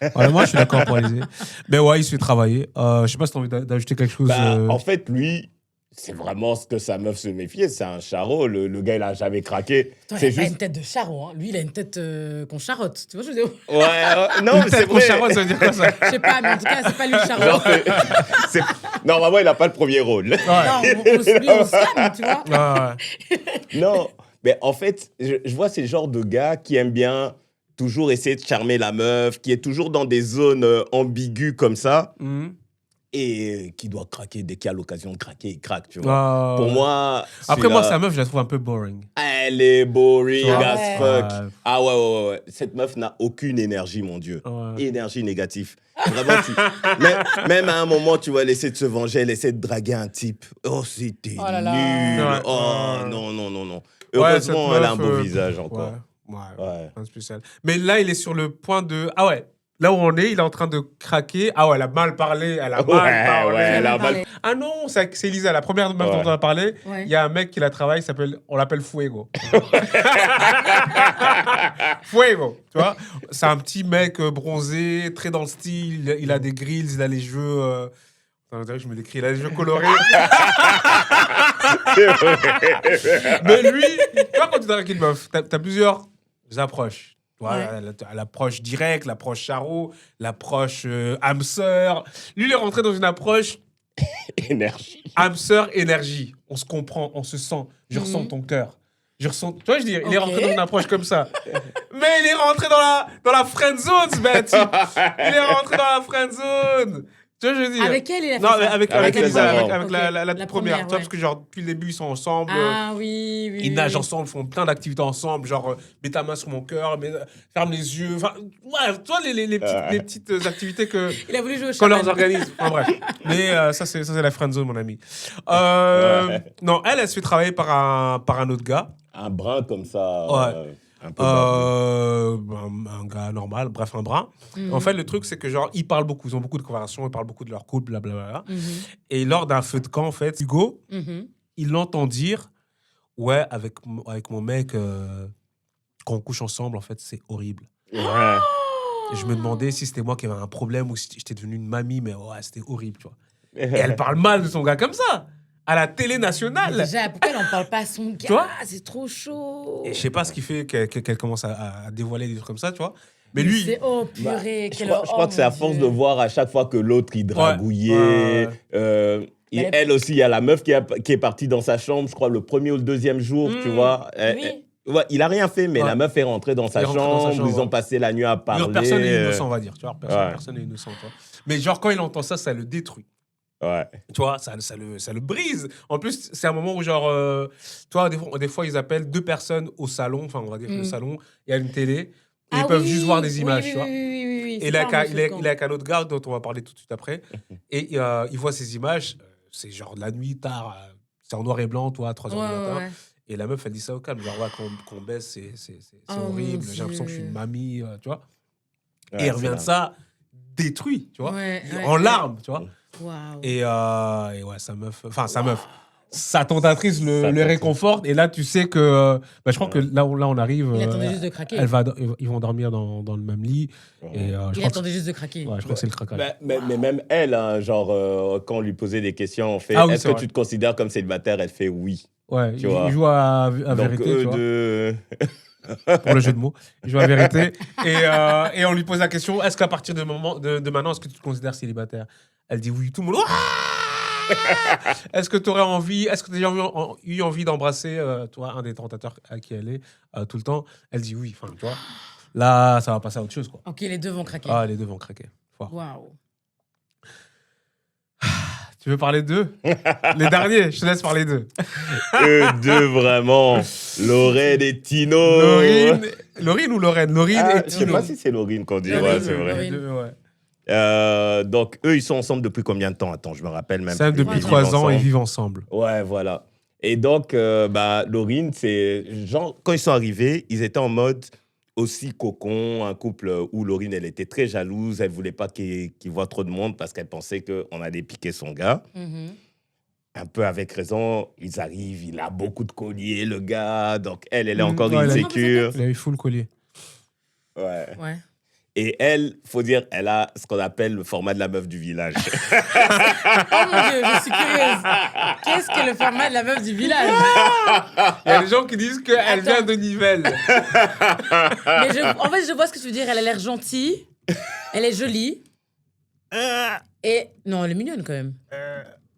Ouais, moi, je suis d'accord pour Alizé. Mais ouais, il se fait travailler. Je sais pas si tu as envie d'ajouter quelque chose. En fait, lui, c'est vraiment ce que sa meuf se méfiait. C'est un charreau. Le gars, il a jamais craqué. Toi, C'est il a pas juste. une tête de charreau. Hein. Lui, il a une tête qu'on charotte. Tu vois, je veux dire. Non, mais c'est Peut-être qu'on vrai. charrotte, ça veut dire quoi, ça? Je sais pas, mais en tout cas, c'est pas lui le charreau. Genre, normalement, il n'a pas le premier rôle. Non, lui, on se calme, tu vois. Ouais. Non, mais en fait, je vois ces genres de gars qui aiment bien toujours essayer de charmer la meuf, qui est toujours dans des zones ambiguës comme ça, et qui doit craquer dès qu'il y a l'occasion de craquer, il craque, tu vois. Pour moi... Après, moi, sa meuf, je la trouve un peu boring. Elle est boring as fuck. Ouais. Ah ouais. Cette meuf n'a aucune énergie, mon Dieu. Ouais. Énergie négative. Vraiment, même à un moment, tu vois, elle essaie de se venger, elle essaie de draguer un type. Oh, c'était Oh là là. nul. Ouais. Oh, non. Ouais, Heureusement, cette elle a un meuf, beau visage encore. Ouais. Un spécial. Mais là, il est sur le point de... Ah ouais. Là où on est, il est en train de craquer. Ah ouais, elle a mal parlé. Elle a mal parlé. Ouais, elle a mal... Ah non, c'est Elisa, la première meuf dont on a parlé. Ouais. Il y a un mec qui la travaille, on l'appelle Fuego. Fuego, tu vois. C'est un petit mec bronzé, très dans le style. Il a des grilles, il a les cheveux... Attends, on dirait que je me décris. Il a les cheveux colorés. Mais lui, tu vois, quand tu dragues une meuf, t'as plusieurs approches. Voilà, l'approche directe, l'approche charreau, l'approche âme sœur. Lui, il est rentré dans une approche énergie. Âme sœur, énergie. On se comprend, on se sent. Je ressens ton cœur. Je ressens. Tu vois, je dis, il est rentré dans une approche comme ça. Mais il est rentré dans la friend zone, ce bête. Il est rentré dans la friend zone. Tu vois, je veux dire. Avec elle, il a fait non, ça. avec Elisa, Elisa, avec la première. Tu vois, ouais. parce que genre, depuis le début, ils sont ensemble. Ah oui. Ils nagent ensemble, font plein d'activités ensemble, genre mets ta main sur mon cœur, ferme les yeux. Enfin, ouais, toi les petites activités que il a voulu jouer au qu'on chaman. leur organise. Enfin, bref. Mais ça c'est la friendzone, mon ami. Non, elle se fait travailler par un autre gars. Un brin comme ça. Ouais. Un peu un gars normal, bref, un brun. En fait, le truc, c'est que genre, ils parlent beaucoup, ils ont beaucoup de conversations, ils parlent beaucoup de leur couple, blablabla. Et lors d'un feu de camp, en fait, Hugo, il l'entend dire, ouais, avec mon mec, quand on couche ensemble, en fait, c'est horrible. Ouais. Et je me demandais si c'était moi qui avais un problème ou si j'étais devenue une mamie, mais ouais, c'était horrible, tu vois. Et elle parle mal de son gars comme ça, à la télé nationale. Mais déjà, pourquoi elle n'en parle pas à son gars? Tu vois? C'est trop chaud. Et je sais pas ce qui fait qu'elle commence à dévoiler des trucs comme ça, tu vois. Mais lui... C'est purée. Je crois que c'est à force de voir à chaque fois que l'autre, il dragouillait. Elle aussi, il y a la meuf qui est partie dans sa chambre, je crois, le premier ou le deuxième jour, tu vois. Ouais, il a rien fait, mais la meuf est rentrée dans sa chambre, ils ont passé la nuit à parler. Personne n'est innocent, on va dire. Tu vois, personne n'est innocent. Tu vois. Mais genre, quand il entend ça, ça le détruit. Ouais. Tu vois, ça le brise. En plus, c'est un moment où, genre, tu vois, des fois, ils appellent deux personnes au salon, enfin, on va dire le salon, il y a une télé, et ils peuvent juste voir des images, tu vois. Oui. Et il est avec un autre gars dont on va parler tout de suite après, et il voit ces images, c'est genre de la nuit, tard, c'est en noir et blanc, toi, à 3h du matin. Ouais. Et la meuf, elle dit ça au calme, genre, ouais, qu'on baisse, c'est horrible, j'ai l'impression que je suis une mamie, tu vois. Ouais, et il revient de ça détruit, tu vois, en larmes, tu vois. Wow. Et ouais, sa meuf, sa tentatrice le réconforte. Et là, tu sais que... je crois que là, on arrive... Il attendait juste de craquer. Ils vont dormir dans le même lit. Et, il attendait juste de craquer. Ouais, je crois que c'est le craquage. Mais même elle, hein, genre, quand on lui posait des questions, on fait est-ce que tu te considères comme célibataire? Elle fait oui. Ouais, il joue à vérité, tu vois. Pour le jeu de mots. Il joue à vérité. Et on lui pose la question, est-ce qu'à partir de maintenant, est-ce que tu te considères célibataire? Elle dit oui, tout le monde. Est-ce que tu aurais envie, est-ce que tu as eu envie d'embrasser toi, un des tentateurs à qui elle est tout le temps? Elle dit oui, enfin, tu vois. Là, ça va passer à autre chose, quoi. Ok, les deux vont craquer. Ah, les deux vont craquer. Waouh. Tu veux parler d'eux? Les derniers, je te laisse parler d'eux. Eux deux, vraiment. Laurine et Tino. Laurine ou Lorraine? Laurine et Tino. Je sais pas si c'est Laurine qu'on dit, ouais, c'est vrai. Donc, eux, ils sont ensemble depuis combien de temps? Attends, je me rappelle même. Ça, depuis 3 ans, ils vivent ensemble. Ouais, voilà. Et donc, Laurine, c'est genre, quand ils sont arrivés, ils étaient en mode aussi cocon, un couple où Laurine, elle était très jalouse, elle voulait pas qu'il voit trop de monde parce qu'elle pensait qu'on allait piquer son gars. Un peu avec raison, ils arrivent, il a beaucoup de colliers, le gars, donc elle est encore insécure. Il a eu full collier. Ouais. Et elle, faut dire, elle a ce qu'on appelle le format de la meuf du village. Oh mon Dieu, je suis curieuse. Qu'est-ce que le format de la meuf du village? Il y a des gens qui disent qu'elle vient de Nivelles. Mais en fait, je vois ce que tu veux dire. Elle a l'air gentille. Elle est jolie. Et non, elle est mignonne quand même.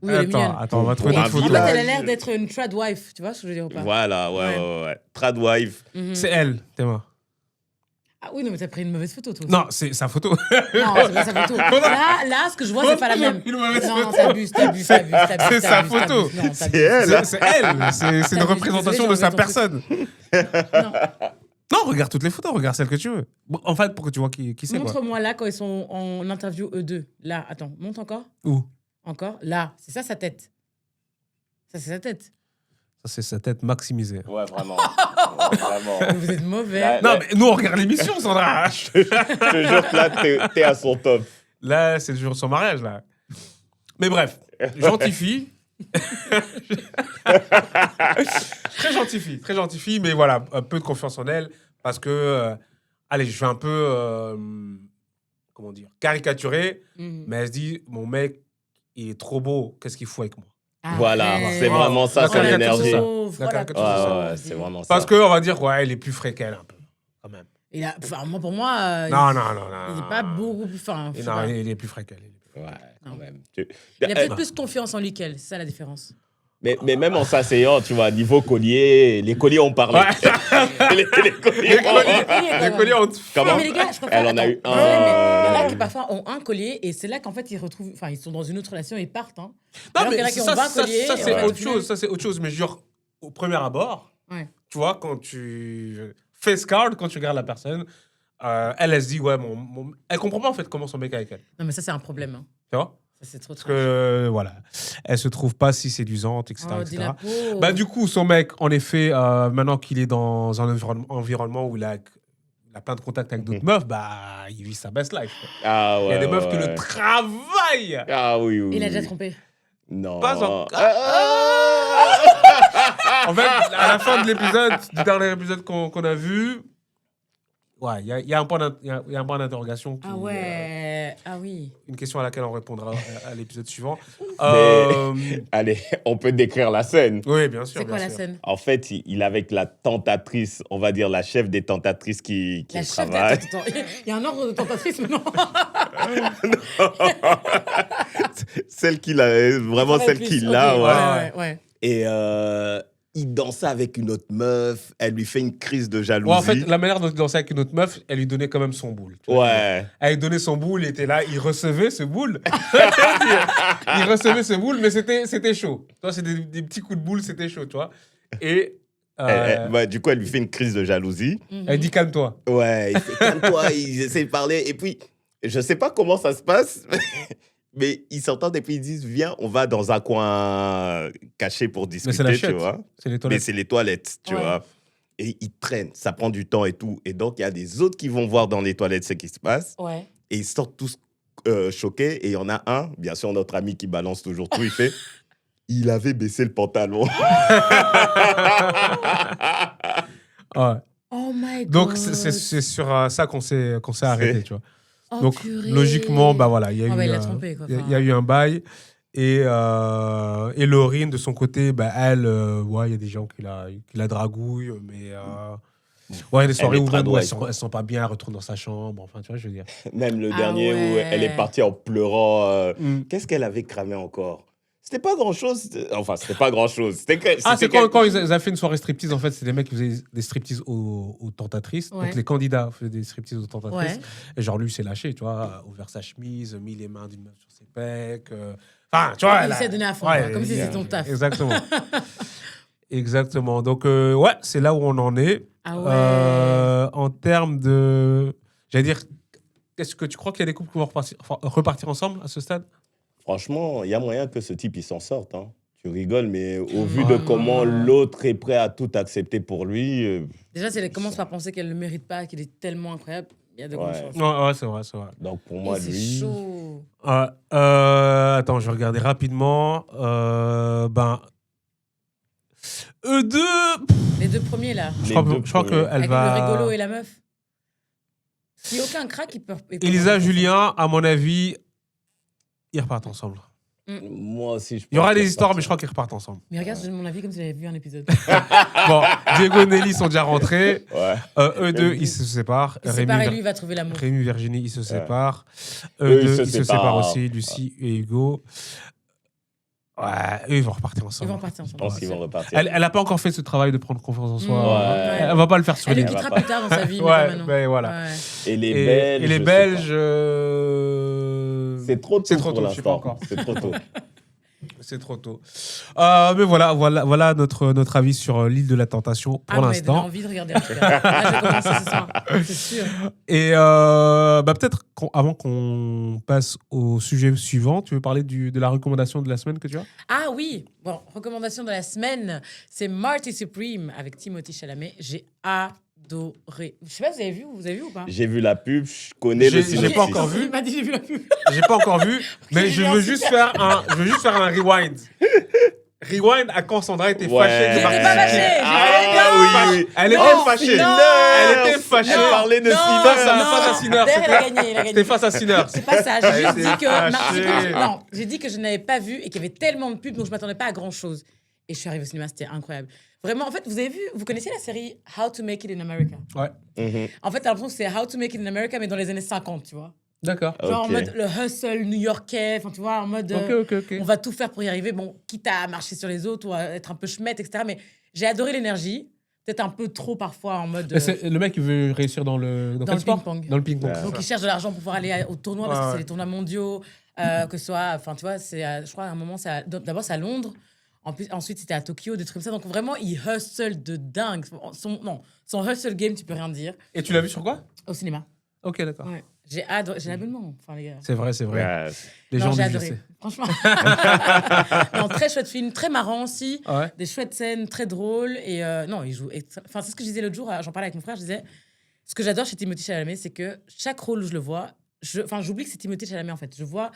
Oui, elle est mignonne. Attends, on va trouver d'autres En photos. fait, elle a l'air d'être une trad wife. Tu vois ce que je veux dire ou pas? Voilà, ouais. Tradwife. C'est elle, Théma. Ah oui, non, mais t'as pris une mauvaise photo, toi aussi. Non, c'est sa photo. Non, c'est pas sa photo. Là, ce que je vois, c'est pas la même. Non, t'abuses. C'est sa photo. C'est elle. C'est elle. C'est une représentation de sa personne. Non. Non, regarde toutes les photos, regarde celle que tu veux. En fait, pour que tu vois qui c'est, quoi. Montre-moi là, quand ils sont en interview, eux deux. Là, attends, monte encore. Où? Encore. Là, c'est ça sa tête. Ça, c'est sa tête. Ça, c'est sa tête maximisée. Ouais, vraiment. Vraiment. Vous êtes mauvais. Là, Non, mais nous, on regarde l'émission, Sandra. Je te jure que là, t'es à son top. Là, c'est le jour de son mariage, là. Mais bref, gentille fille. Très gentille fille, mais voilà, un peu de confiance en elle, parce que, allez, je vais un peu, comment dire, caricaturer, mais elle se dit, mon mec, il est trop beau, qu'est-ce qu'il fout avec moi? Voilà, c'est vraiment ça, son énergie. Voilà, c'est vraiment ça. Parce qu'on va dire, ouais, il est plus frais qu'elle, un peu, quand même. Pour moi, Non. il n'est pas beaucoup plus fin. Non, il est plus frais qu'elle. Ouais, quand même. Il a peut-être plus confiance en lui qu'elle, c'est ça la différence. Mais même en s'asseyant, tu vois, niveau collier, les colliers ont parlé. les colliers ont... Comment? Mais les gars, je préfère... Elle en a eu un. Il y en a qui parfois ont un collier et c'est là qu'en fait ils retrouvent... Enfin, ils sont dans une autre relation et ils partent. Hein. Non, alors mais qu'il y en a qui ça, ont 20 colliers. Ça, c'est et autre chose. Ça, c'est autre chose. Mais genre, au premier abord, tu vois, quand tu... Face card, quand tu regardes la personne, elle se dit, ouais, elle comprend pas en fait comment son mec est avec elle. Non, mais ça, c'est un problème. Hein. Tu vois? Ça, c'est trop Parce que, voilà, elle se trouve pas si séduisante, etc. Oh, etc. Bah, du coup, son mec, en effet, maintenant qu'il est dans un environnement où il a plein de contacts avec d'autres meufs, bah, il vit sa best life. Quoi. Ah, ouais, il y a des meufs qui le travaillent. Ah oui. Il a déjà trompé. Non. Pas encore. En fait, à la fin de l'épisode, du dernier épisode qu'on a vu, ouais, il y a un point d'interrogation. Ah ouais, ah oui. Une question à laquelle on répondra à l'épisode suivant. Allez, on peut décrire la scène. Oui, bien sûr. C'est quoi la scène? En fait, il est avec la tentatrice, on va dire la chef des tentatrices qui travaille. Il y a un ordre de tentatrice maintenant. Celle qu'il a, vraiment celle qu'il a, ouais. Et il dansait avec une autre meuf, elle lui fait une crise de jalousie. Ouais, en fait, la manière dont il dansait avec une autre meuf, elle lui donnait quand même son boule. Ouais. Elle lui donnait son boule, il était là, il recevait ce boule. Il recevait ce boule, mais c'était chaud. Toi, c'est des petits coups de boule, c'était chaud, tu vois. Et... du coup, elle lui fait une crise de jalousie. Elle dit calme-toi. Ouais, il fait calme-toi, ils essaient de parler. Et puis, je sais pas comment ça se passe, mais ils s'entendent et puis ils disent viens, on va dans un coin caché pour discuter, mais c'est la chute, tu vois. C'est les toilettes. Mais c'est les toilettes, tu vois. Et ils traînent, ça prend du temps et tout. Et donc, il y a des autres qui vont voir dans les toilettes ce qui se passe. Ouais. Et ils sortent tous choqués. Et il y en a un, bien sûr, notre ami qui balance toujours tout, il fait il avait baissé le pantalon. Ouais. Oh my God. Donc, c'est sur ça qu'on s'est arrêté, tu vois. Oh, donc, purée. logiquement, bah voilà, il y a eu, il a trompé, quoi. il y a eu un bail. Et Laurine, de son côté, bah, elle, il y a des gens qui la dragouillent, mais... ouais, il y a des soirées où même elles sont pas bien, elle retourne dans sa chambre, enfin, tu vois, je veux dire. Même le dernier où elle est partie en pleurant. Qu'est-ce qu'elle avait cramé encore? C'était pas grand-chose. Enfin, c'était pas grand-chose. C'est quand ils avaient fait une soirée striptease, en fait, c'est des mecs qui faisaient des striptease aux tentatrices. Ouais. Donc, les candidats faisaient des striptease aux tentatrices. Ouais. Et genre, lui, s'est lâché, tu vois, ouvert sa chemise, mis les mains d'une meuf sur ses pecs. Enfin, tu vois. Il s'est donné à fond, comme si c'était ton taf. Exactement. Exactement. Donc, ouais, c'est là où on en est. Ah ouais. En termes de... J'allais dire, est-ce que tu crois qu'il y a des couples qui vont repartir ensemble à ce stade? Franchement, il y a moyen que ce type, il s'en sorte. Hein. Tu rigoles, mais au vu de comment l'autre est prêt à tout accepter pour lui... Déjà, si elle commence par penser qu'elle ne le mérite pas, qu'il est tellement incroyable, il y a de grandes chances. Ouais, c'est vrai. Donc, pour moi, lui... C'est chaud. Attends, je vais regarder rapidement. Eux deux... Les deux premiers, là. Je crois qu'elle va... Avec le rigolo et la meuf. Si aucun crack, ils peuvent. Elisa, Julien, à mon avis, ils repartent ensemble. Moi aussi, je pense. Il y aura des histoires, mais je crois qu'ils repartent ensemble. Mais regarde, je donne mon avis comme si j'avais vu un épisode. Bon, Diego et Nelly sont déjà rentrés. Ouais. Eux deux, ils se séparent. Il sépare et lui, il va trouver l'amour. Rémi, Virginie, ils se séparent. Eux, Eux deux, ils ils se se séparent séparent. aussi. Lucie et Hugo. Ouais, eux, ils vont repartir Ils ensemble. vont partir Je ensemble. pense qu'ils vont repartir. Elle n'a pas encore fait ce travail de prendre confiance en soi. Ouais. Elle va pas le faire sur Elle le les. quittera va plus tard dans sa vie, mais pas Ouais, maintenant. mais voilà. Ouais. Et les Et Belges. les je sais Belges. C'est trop tôt. C'est trop pour tôt, je sais pas l'instant. encore. C'est trop tôt. C'est trop tôt. Mais voilà notre avis sur l'île de la Tentation pour Ah, mais l'instant. j'ai envie de regarder en tout cas. Là, je vais commencer ce soir. C'est sûr. Et peut-être avant qu'on passe au sujet suivant, tu veux parler de la recommandation de la semaine que tu as? Ah oui, bon, recommandation de la semaine, c'est Marty Supreme avec Timothée Chalamet. J'ai adoré. Je sais pas, vous avez vu ou pas? J'ai vu la pub, je connais le J'ai synopsis. pas encore vu. Il m'a dit j'ai vu la pub. J'ai pas encore vu, mais je veux juste faire un rewind. Rewind à quand Sandra était fâchée. J'étais pas fâchée. Oui. Elle était Non, fâchée. non. Elle était fâchée. Elle parlait de Non, Sinner. Face à Sinner. D'ailleurs, il a gagné, il a C'était gagné. face à Sinner. C'est pas ça, j'ai juste Elle dit était que fâchée. non, j'ai dit que je n'avais pas vu et qu'il y avait tellement de pubs donc je m'attendais pas à grand chose. Et je suis arrivée au cinéma, c'était incroyable. Vraiment, en fait, vous connaissez la série How to Make It in America? Ouais. Mhm. En fait, t'as l'impression que c'est How to Make It in America, mais dans les années 50, tu vois. D'accord. Genre en Ok. mode le hustle new-yorkais, enfin tu vois, en mode Ok. on va tout faire pour y arriver, bon, quitte à marcher sur les autres ou à être un peu chmette, etc. Mais j'ai adoré l'énergie, peut-être un peu trop parfois en mode. Le mec, il veut réussir dans Dans quel le sport? ping-pong. Dans le ping-pong. Ouais. Donc il cherche de l'argent pour pouvoir aller au tournoi parce que c'est les tournois mondiaux, que ce soit, enfin tu vois, je crois à un moment, d'abord c'est à Londres, ensuite c'était à Tokyo, des trucs comme ça. Donc vraiment, il hustle de dingue. Son hustle game, tu peux rien dire. Et tu l'as vu sur quoi? Au cinéma. Ok, d'accord. Ouais. J'ai adoré, j'ai l'abonnement, enfin les gars. C'est vrai. Ouais. Les Non, gens j'ai disent adoré. c'est. Franchement. Non, très chouette film, très marrant aussi. Ah ouais. Des chouettes scènes, très drôles. Et non, il joue. Enfin, c'est ce que je disais l'autre jour, j'en parlais avec mon frère, je disais, ce que j'adore chez Timothée Chalamet, c'est que chaque rôle où je le vois, j'oublie que c'est Timothée Chalamet en fait. Je vois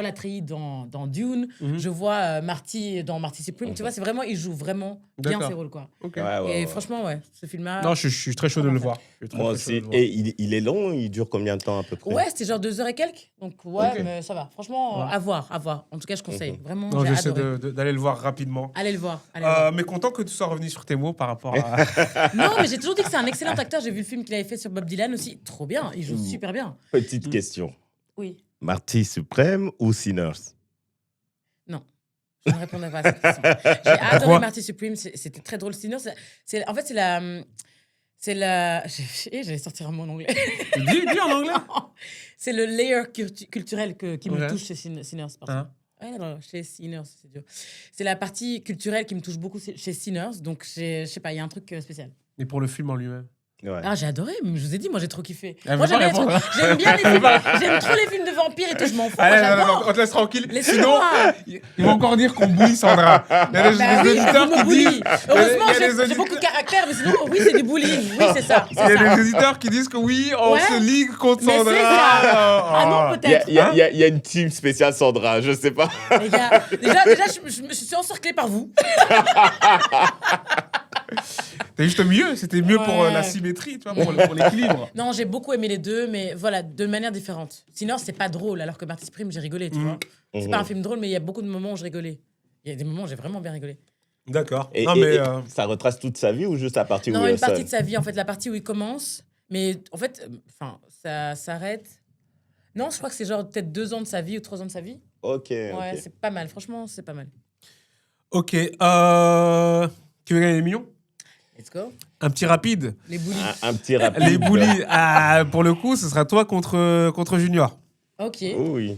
l'Atreides dans Dune, je vois Marty dans Marty Supreme. Tu vois, c'est vraiment, il joue vraiment bien D'accord. ses rôles, quoi. Ok. Et franchement, ouais, ce film-là. Non, je suis très chaud de le voir. Je suis très, Moi très chaud de aussi. le voir. Et il est long, il dure combien de temps à peu près? Ouais, c'était genre 2 heures et quelques. Donc, ouais, Ok. mais ça va. Franchement, Ouais. à voir. En tout cas, je conseille. Vraiment, Non, j'ai j'essaie adoré. d'aller le voir rapidement. Allez le voir. Allez le voir. Mais content que tu sois revenu sur tes mots par rapport à. Non, mais j'ai toujours dit que c'est un excellent acteur. J'ai vu le film qu'il avait fait sur Bob Dylan aussi. Trop bien. Il joue super bien. Petite question. Oui. Marty Supreme ou Sinners? Je ne répondrai pas à cette question. J'ai adoré Marty Supreme. C'était très drôle. Sinon, en fait, c'est la. J'allais sortir un mot en anglais. dis en anglais. C'est le layer culturel qui me Ok. touche chez Sinners. pardon. Hein? Ouais, non, chez Sinners, c'est dur. C'est la partie culturelle qui me touche beaucoup chez Sinners. Donc, je sais pas, il y a un truc spécial. Et pour le film en lui-même. Ouais. Ah, j'ai adoré, mais je vous ai dit, moi j'ai trop kiffé. Elle Moi veut pas j'aime bien, répondre. j'aime bien les films, j'aime trop les films de vampires et tout, je m'en fous. Moi, Allez, j'adore. on te laisse tranquille. Sinon, Laissez-moi. ils vont encore dire qu'on bully Sandra. Il y a des Bah oui, auditeurs vous me qui bully. disent. Heureusement, il y a des j'ai beaucoup de caractère, mais sinon, oui, c'est du bullying. Oui, c'est ça. Il y a des auditeurs qui disent que oui, on Ouais. se ligue contre Mais Sandra. c'est ça. Ah non, peut-être. Il y a une team spéciale Sandra, je sais pas. Les gars, déjà je me suis encerclée par vous. C'était juste mieux. C'était mieux pour Ouais. la symétrie, tu vois, pour l'équilibre. Non, j'ai beaucoup aimé les deux, mais voilà, de manière différente. Sinon, c'est pas drôle, alors que Marty Supreme, j'ai rigolé, tu vois. C'est pas un film drôle, mais il y a beaucoup de moments où je rigolais. Il y a des moments où j'ai vraiment bien rigolé. D'accord. Et, Non, et- mais. et ça retrace toute sa vie ou juste la partie où Non, il est une partie seul? de sa vie, en fait, la partie où il commence. Mais en fait, ça s'arrête. Non, je crois que c'est genre peut-être 2 ans de sa vie ou 3 ans de sa vie. Ok. Ouais, ok. c'est pas mal. Franchement, c'est pas mal. Ok. Tu veux gagner les millions? Let's go. Un petit rapide. Les bullies. Un petit rapide. Les bullies. Pour le coup, ce sera toi contre Junior. Ok. Oui.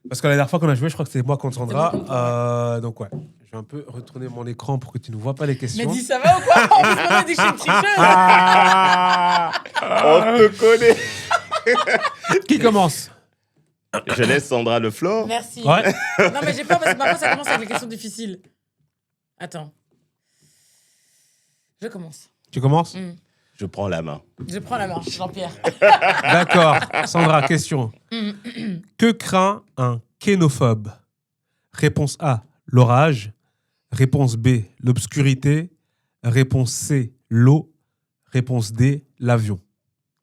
Parce que la dernière fois qu'on a joué, je crois que c'était moi contre Sandra. C'était moi Donc, ouais. Je vais un peu retourner mon écran pour que tu ne vois pas les Mais questions. dis, ça va ou quoi? En plus, on a dit que je suis une tricheuse. On te connaît. Qui commence? Je laisse Sandra le floor. Merci. Ouais. Non, mais j'ai peur parce que parfois, ça commence avec les questions difficiles. Attends. Je commence. Tu commences? Je prends la main. Je prends la main, Jean-Pierre. D'accord. Sandra, question. Que craint un kénophobe? Réponse A, l'orage. Réponse B, l'obscurité. Réponse C, l'eau. Réponse D, l'avion.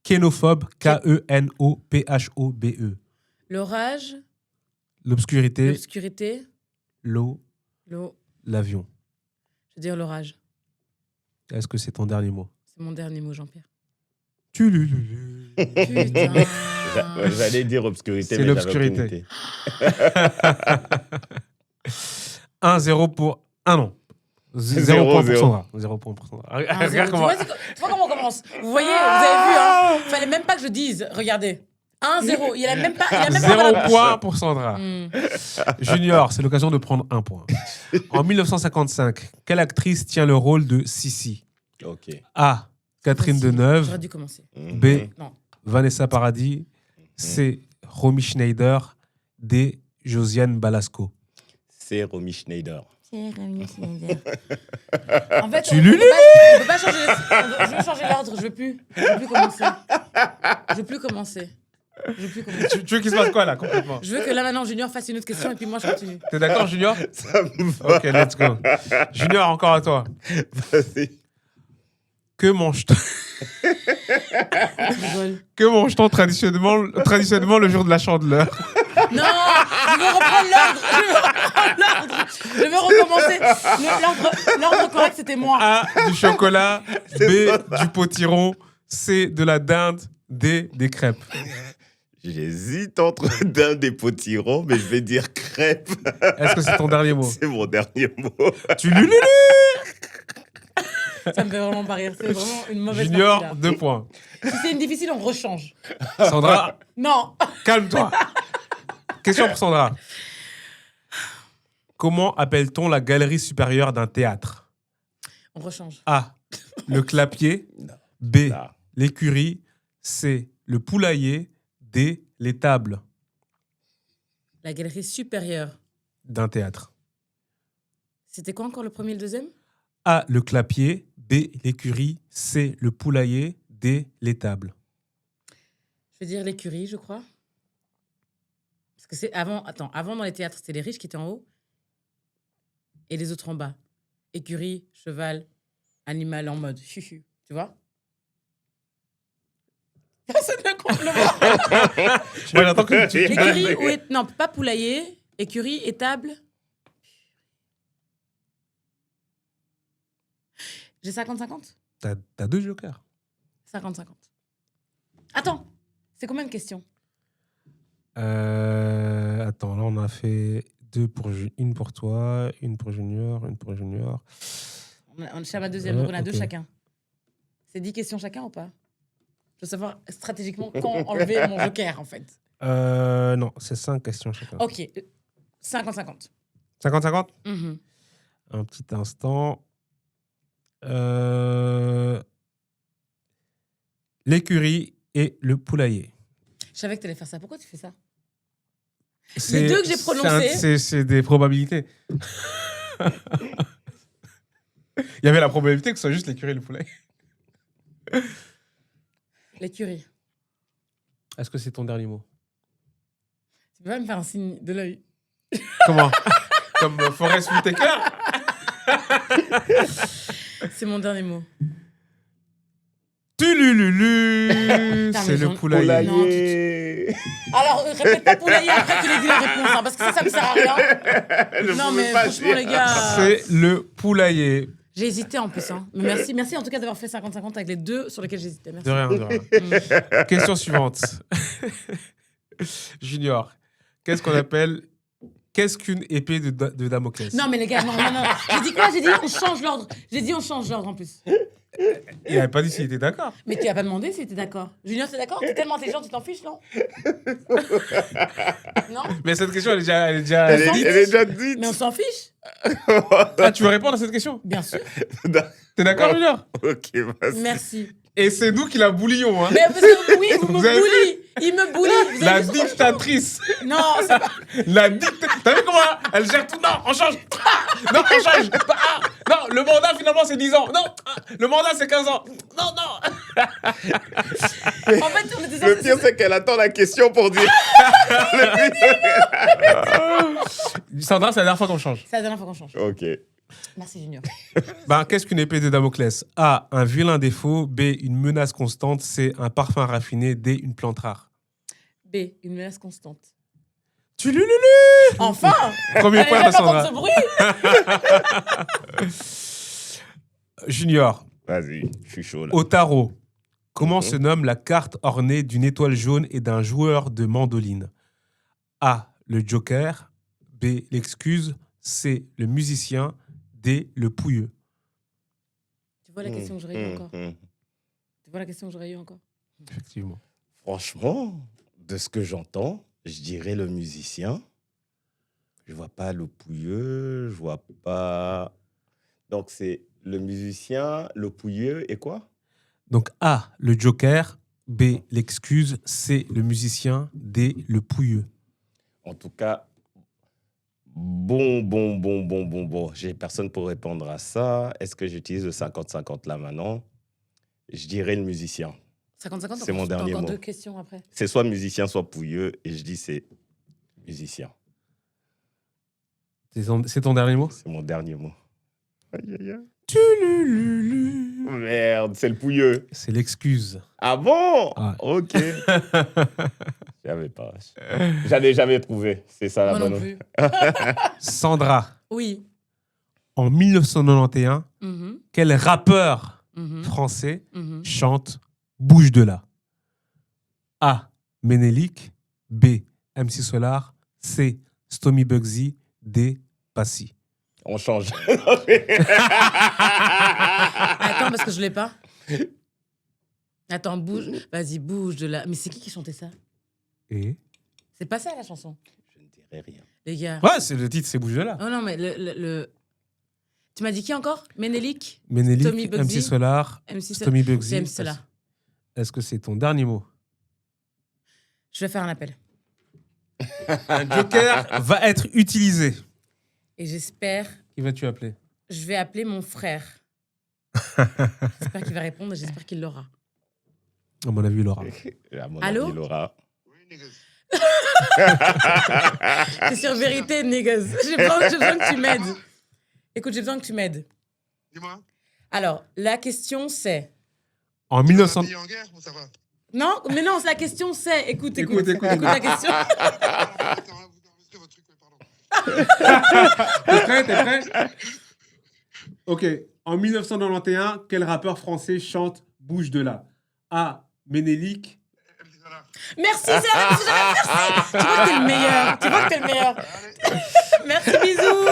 Kénophobe, Kenophobe. L'orage, L'obscurité, l'obscurité, l'eau, l'eau. l'avion. Je veux dire l'orage. Est-ce que c'est ton dernier mot? C'est mon dernier mot, Jean-Pierre. Tulululu. Putain. J'allais dire obscurité, C'est mais l'obscurité. j'avais aucune idée. 1-0 pour... Ah non. 0 Zéro, point pour zéro. Sandra. 0 point pour Sandra. Ah, Regarde zéro. comment... Tu vois comment on commence. Vous voyez, vous avez vu, hein. Fallait même pas que je dise. Regardez. 1-0. Il a même pas. 0 point pour Sandra. Hmm. Junior, c'est l'occasion de prendre 1 point. En 1955, quelle actrice tient le rôle de Sissi? Ok. A. Catherine Facile. Deneuve. J'aurais dû commencer. B. Non. Vanessa Paradis. C. Romy Schneider. D. Josiane Balasco. C'est Romy Schneider. En fait, Tu on lulu. peut pas changer. Je veux changer l'ordre. Je veux plus commencer. Je veux plus commencer. Tu veux qu'il se passe quoi là, complètement? Je veux que là maintenant Junior fasse une autre question et puis moi je continue. T'es d'accord, Junior? Ça me va. Ok, let's go. Junior, encore à toi. Vas-y. Que mange-t-on Tu rigoles. Que mange-t-on traditionnellement le jour de la Chandeleur? Non, je veux reprendre l'ordre. Je veux recommencer. L'ordre correct, c'était moi. A. Du chocolat. B. Du potiron. C. De la dinde. D. Des crêpes. J'hésite entre d'un des potirons, mais je vais dire crêpe. Est-ce que c'est ton dernier mot? C'est mon dernier mot. Tu lulu. Ça me fait vraiment pas rire. C'est vraiment une mauvaise Junior, partie, 2 points. là. Si c'est une difficile, on rechange. Sandra, Non. calme-toi. Question pour Sandra. Comment appelle-t-on la galerie supérieure d'un théâtre? On rechange. A. Le clapier. Non. B. Là. L'écurie. C. Le poulailler. D. L'étable La galerie supérieure. d'un théâtre. C'était quoi encore le premier et le deuxième? A. Le clapier. B. L'écurie. C. Le poulailler. D. L'étable. Je veux dire l'écurie, je crois. Parce que c'est avant. Attends, avant dans les théâtres, c'était les riches qui étaient en haut et les autres en bas. Écurie, cheval, animal en mode chuchu. Tu vois? Personne ne compte le mot. Moi, j'attends que tu... Écurie ou non, pas poulailler. Écurie, étable. J'ai 50-50? T'as 2 jokers. 50-50. Attends, c'est combien de questions? Attends, là, on a fait une pour toi, une pour Junior, une pour Junior. On est à ma deuxième, donc on a 2 ok. chacun. C'est 10 questions chacun ou pas? Je veux savoir stratégiquement quand enlever mon joker, en fait. Non, c'est 5 questions chacun. Ok, 50-50. 50-50? Mhm. Un petit instant. L'écurie et le poulailler. Je savais que tu allais faire ça. Pourquoi tu fais ça? C'est- deux que j'ai prononcés. C'est des probabilités. Il y avait la probabilité que ce soit juste l'écurie et le poulailler. L'écurie. Est-ce que c'est ton dernier mot? Tu peux pas me faire un signe de l'œil? Comment? Comme Forest Whitaker? C'est mon dernier mot. Tulululu. Putain, C'est mais le j'en- poulailler. Non, Poulailler. Alors, répète pas poulailler après qu'il ait dit la réponse, hein, parce que ça me sert à rien. Je Non, pouvais mais pas franchement, dire. les gars. C'est le poulailler. J'ai hésité en plus. Hein. Mais merci en tout cas d'avoir fait 50-50 avec les 2 sur lesquels j'hésitais. Merci. De rien, de rien. Question suivante. Junior, qu'est-ce qu'une épée de Damoclès? Non, mais les gars, non. J'ai dit quoi? J'ai dit on change l'ordre. J'ai dit on change l'ordre en plus. Il n'avait pas dit s'il était d'accord. Mais tu n'as pas demandé si t'es d'accord. Junior, t'es d'accord? T'es tellement intelligent, tu t'en fiches, non? Non? Mais cette question, elle est déjà Elle s'en est fiche. elle est déjà dite. Mais on s'en fiche? Ah, tu veux répondre à cette question? Bien sûr. T'es d'accord, Junior? Ok, vas-y. Merci. Et c'est nous qui la boulions, hein. Mais parce que oui, vous me Vous avez bully. Il me bully. Vous La avez vu ce- dictatrice. Non, c'est pas... La dictatrice. T'as vu comment elle gère tout? Non, on change. Non, on change. Ah, non, le mandat, finalement, c'est 10 ans. Non, le mandat, c'est 15 ans. Non. En fait, on était Le pire, censé... c'est qu'elle attend la question pour dire. Sandra, c'est la dernière fois qu'on change. C'est la dernière fois qu'on change. Ok. Merci, Junior. Qu'est-ce qu'une épée de Damoclès? A, un vilain défaut. B, une menace constante. C, un parfum raffiné. D, une plante rare. B, une menace constante. Tu lululu! Enfin! Premier point de Sandra. Sandra. Junior. Vas-y, je suis chaud là. Au tarot, comment se nomme la carte ornée d'une étoile jaune et d'un joueur de mandoline? A, le joker. B, l'excuse. C, le musicien. D, le pouilleux. Tu vois la question que j'aurais eu encore? Tu vois la question que j'aurais eu encore? Effectivement. Franchement, de ce que j'entends, je dirais le musicien. Je vois pas le pouilleux, je vois pas... Donc c'est le musicien, le pouilleux et quoi? Donc A, le joker. B, l'excuse. C, le musicien. D, le pouilleux. En tout cas, bon. J'ai personne pour répondre à ça. Est-ce que j'utilise le 50-50 là maintenant? Je dirais le musicien. 50-50, C'est mon dernier encore mot. 2 questions après. C'est soit musicien, soit pouilleux. Et je dis c'est musicien. C'est ton dernier mot? C'est mon dernier mot. Aïe, aïe, aïe. Tulululu. Merde, c'est le pouilleux. C'est l'excuse. Ah bon? Ouais. Ok. J'avais pas. J'avais jamais trouvé. C'est ça la Moi non bonne. plus. Sandra, Oui. en 1991, quel rappeur Mhm. français Mhm. chante Bouge de là? A, Ménélique. B, MC Solar. C, Stomy Bugsy. D, Passy. On change. Attends, parce que je l'ai pas. Attends, bouge. Vas-y, bouge de là. Mais c'est qui chantait ça? Et C'est pas ça la chanson, Je ne dirai rien. les gars. ouais, c'est le titre, c'est Bouge de là. Oh non, mais Tu m'as dit qui encore? Ménélique? Ménélique, Stomy Bugsy. MC Solar, MC Stomy Bugsy. C'est MC Solar. Est-ce que c'est ton dernier mot? Je vais faire un appel. Un joker va être utilisé. Et j'espère... Qui vas-tu appeler? Je vais appeler mon frère. J'espère qu'il va répondre et j'espère qu'il l'aura. À mon avis, Laura. À mon Allô? avis, Laura. C'est sur vérité, niggas. J'ai besoin que tu m'aides. Écoute, j'ai besoin que tu m'aides. Dis-moi. Alors, la question c'est... En Tu 1900... vas en guerre ou ça va? Non, mais non, la question c'est... Écoute Écoute. la question. Attends, vous enregistrez votre truc, pardon. T'es prêt? Ok. En 1991, quel rappeur français chante Bouge de là? A, Ménélique. Merci, c'est la réponse. Merci. Tu vois que t'es le meilleur. Merci, bisous.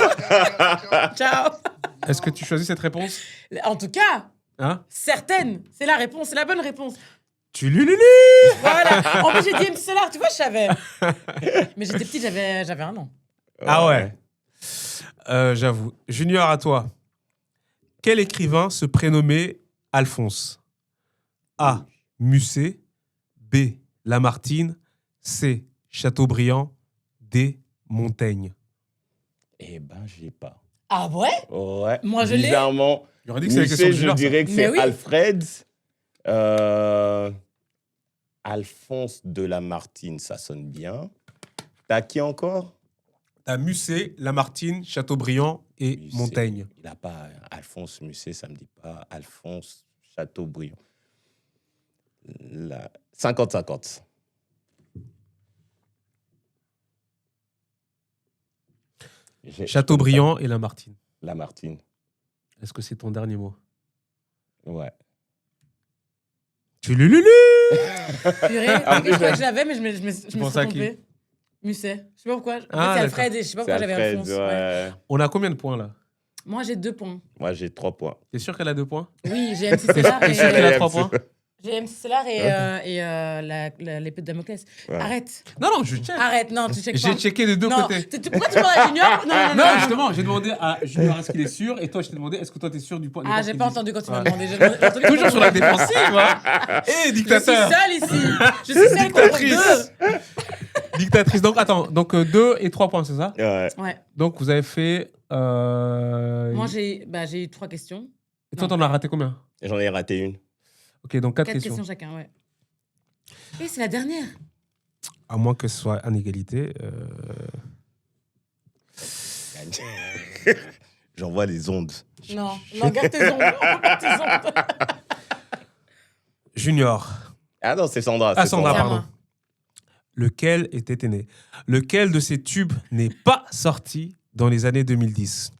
Ciao. Est-ce que tu choisis cette réponse? En tout cas, Hein? certaine. C'est la réponse, c'est la bonne réponse. Tu lululu. Voilà. En plus, j'ai dit MC Solar, tu vois, je savais. Mais j'étais petite, j'avais 1 an. Ah ouais. J'avoue. Junior, à toi. Quel écrivain se prénommait Alphonse? A, Musset. B, Lamartine. C, Chateaubriand. D, Montaigne. Eh ben, je l'ai pas. Ah ouais? Ouais. Moi, je l'ai. Bizarrement, Il aurait dit que c'est la question de je Junior. dirais que Mais c'est oui. Alfred. Alphonse de Lamartine, ça sonne bien. T'as qui encore? T'as Musset, Lamartine, Chateaubriand et Musset. Montaigne. Il n'a pas Alphonse Musset, ça me dit pas. Alphonse Chateaubriand. 50-50. Chateaubriand et Lamartine. Lamartine. Est-ce que c'est ton dernier mot? Ouais. Tu lululu. Purée. Je crois que je l'avais, mais je me suis penses à qui? trompée. Musset. Je sais pas pourquoi. En fait, Ah, c'est Alfred et je sais pas C'est pourquoi j'avais Alfred, Alphonse. ouais. Ouais. On a combien de points là? Moi, j'ai 2 points. Moi, j'ai 3 points. T'es sûr qu'elle a 2 points? Oui, j'ai MC Solar T'es sûr qu'elle a et... 3 points? J'ai MC Solar et l'épée de Damoclès. Ouais. Arrête. Non, je check. Arrête, non, tu checkes pas. J'ai checké des deux Non, côtés. pourquoi tu demandes à Junior? Non, justement, j'ai demandé à Junior est-ce qu'il est sûr et toi, je t'ai demandé est-ce que toi, t'es sûr du point. Ah, j'ai pas entendu quand tu m'as Ouais. demandé. J'ai entendu Toujours quand sur la tu m'as demandé. défensive, hein. Eh, Je suis dictateur. seule ici. Je suis seule contre Dictatrice. 2. Dictatrice. Donc, attends. Donc, 2 et 3 points, c'est ça? Ouais. Ouais. Donc, vous avez fait. Moi, j'ai eu 3 questions. Et toi, t'en as raté combien? J'en ai raté une. Ok, donc 4 4 questions. questions chacun, ouais. Et c'est la dernière. À moins que ce soit en égalité. J'envoie les ondes. Non, garde tes ongles. Garde tes ongles. Junior. Ah non, c'est Sandra. Ah, c'est Sandra, Sandra. pardon. Lequel était né? Lequel de ces tubes n'est pas sorti dans les années 2010?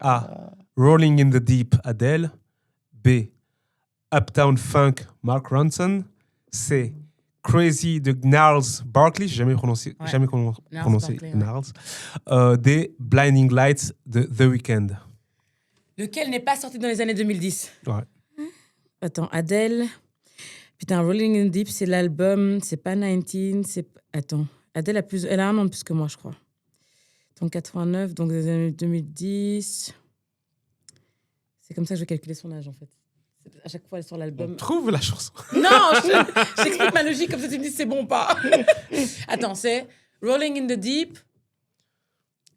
A. Rolling in the Deep, Adele. B. Uptown Funk, Mark Ronson. C. Crazy de Gnarls Barkley. J'ai jamais prononcé, Ouais. jamais prononcé Barkley, ouais. Gnarls. D. Blinding Lights de The Weeknd. Lequel n'est pas sorti dans les années 2010? Ouais. Attends, Adele. Putain, Rolling in the Deep, c'est l'album. C'est pas 19. Attends. Adele elle a un an de plus que moi, je crois. Donc 89, donc des années 2010. C'est comme ça que je vais calculer son âge, en fait. À chaque fois, elle est sur l'album. Trouve la chanson. Non, j'explique ma logique, comme ça tu me dis si c'est bon ou pas. Attends, c'est Rolling in the Deep.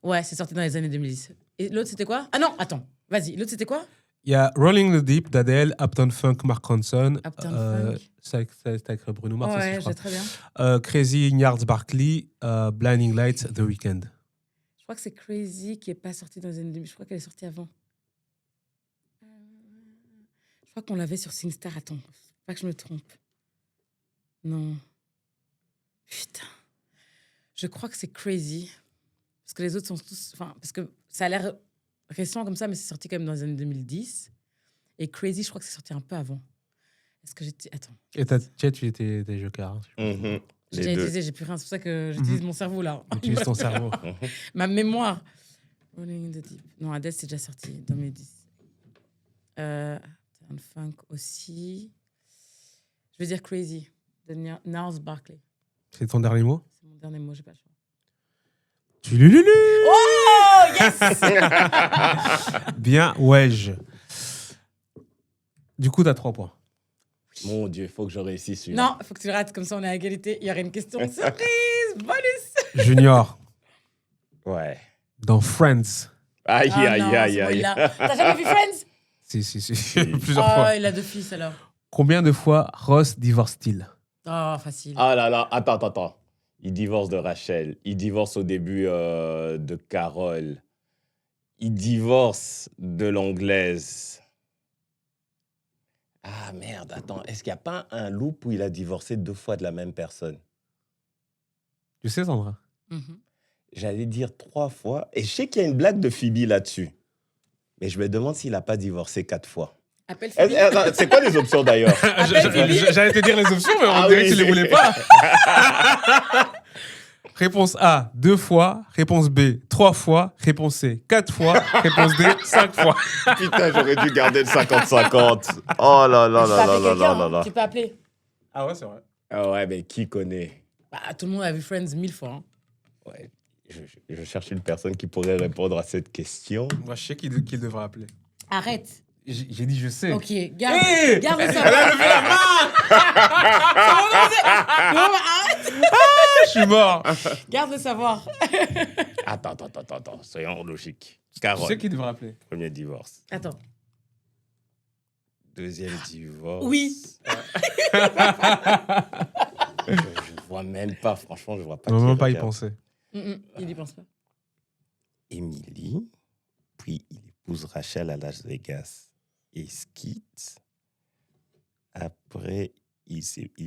Ouais, c'est sorti dans les années 2010. Et l'autre, c'était quoi? Ah non, attends, vas-y. L'autre, c'était quoi? Il y a Rolling in the Deep d'Adele, Uptown Funk, Mark Ronson. Uptown Funk. C'est avec Bruno Mars aussi, Ouais, je crois. j'ai très bien. Crazy, Gnarls Barkley, Blinding Lights, The Weeknd. Je crois que c'est Crazy qui n'est pas sorti dans les années 2000. Je crois qu'elle est sortie avant. Je crois qu'on l'avait sur SingStar. Attends, faut pas que je me trompe. Non. Putain. Je crois que c'est Crazy. Parce que les autres sont tous... Enfin, parce que ça a l'air récent comme ça, mais c'est sorti quand même dans les années 2010. Et Crazy, je crois que c'est sorti un peu avant. Est-ce que j'étais... Attends. Et tu étais des jokers. Hein, Mhm. J'ai Les déjà deux. utilisé, j'ai plus rien. C'est pour ça que j'utilise mon cerveau, là. Utilise ton cerveau. Ma mémoire. Rolling in the Deep. Non, Adele, c'est déjà sorti, 2010. Uptown Funk aussi. Je vais dire Crazy, de Gnarls Barkley. C'est ton dernier mot? C'est mon dernier mot, j'ai pas le choix. Tu lululu. Oh, yes. Bien, wesh. Du coup, t'as 3 points. Mon Dieu, faut que je réussisse celui-là. Non, il faut que tu le rates, comme ça on est à égalité. Il y aurait une question surprise, bonus. Junior, Ouais. dans Friends. Aïe, Ah aïe, non, aïe, c'est bon, aïe. il l'a. T'as jamais vu Friends? Si. Plusieurs fois. Oh, il a 2 fils alors. Combien de fois Ross divorce-t-il? Oh, facile. Ah là là, attends. Il divorce de Rachel. Il divorce au début de Carole. Il divorce de l'anglaise. Ah merde, attends. Est-ce qu'il n'y a pas un loop où il a divorcé 2 fois de la même personne? Tu sais, Sandra? Mhm. J'allais dire 3 fois. Et je sais qu'il y a une blague de Phoebe là-dessus. Mais je me demande s'il n'a pas divorcé 4 fois. Appelle Phoebe. C'est quoi les options d'ailleurs? J'allais te dire les options, mais on Ah dirait oui. que tu les voulais pas. Réponse A, 2 fois. Réponse B, 3 fois. Réponse C, 4 fois. Réponse D, 5 fois. Putain, j'aurais dû garder le 50-50. Oh là là Tu peux là là appeler là quelqu'un, là hein. là. Tu peux appeler. Ah ouais, c'est vrai. Ah ouais, mais qui connaît? Bah, tout le monde a vu Friends 1000 fois. Hein. Ouais. Je cherche une personne qui pourrait répondre à cette question. Moi, je sais qu'il devrait appeler. Arrête. J'ai dit je sais. Ok, garde, Hey garde le Elle savoir. a levé la main. Non, mais arrête. Je suis mort. Garde le savoir. Attends. Soyons logiques. Tu Carole, sais qui devrait appeler. premier divorce. Attends. Deuxième divorce. Oui. Je vois même pas, franchement, je vois pas. Non, qui même pas y regarde. penser. Il y pense pas. Émilie, puis il épouse Rachel à Las Vegas. Il se quitte. Après, il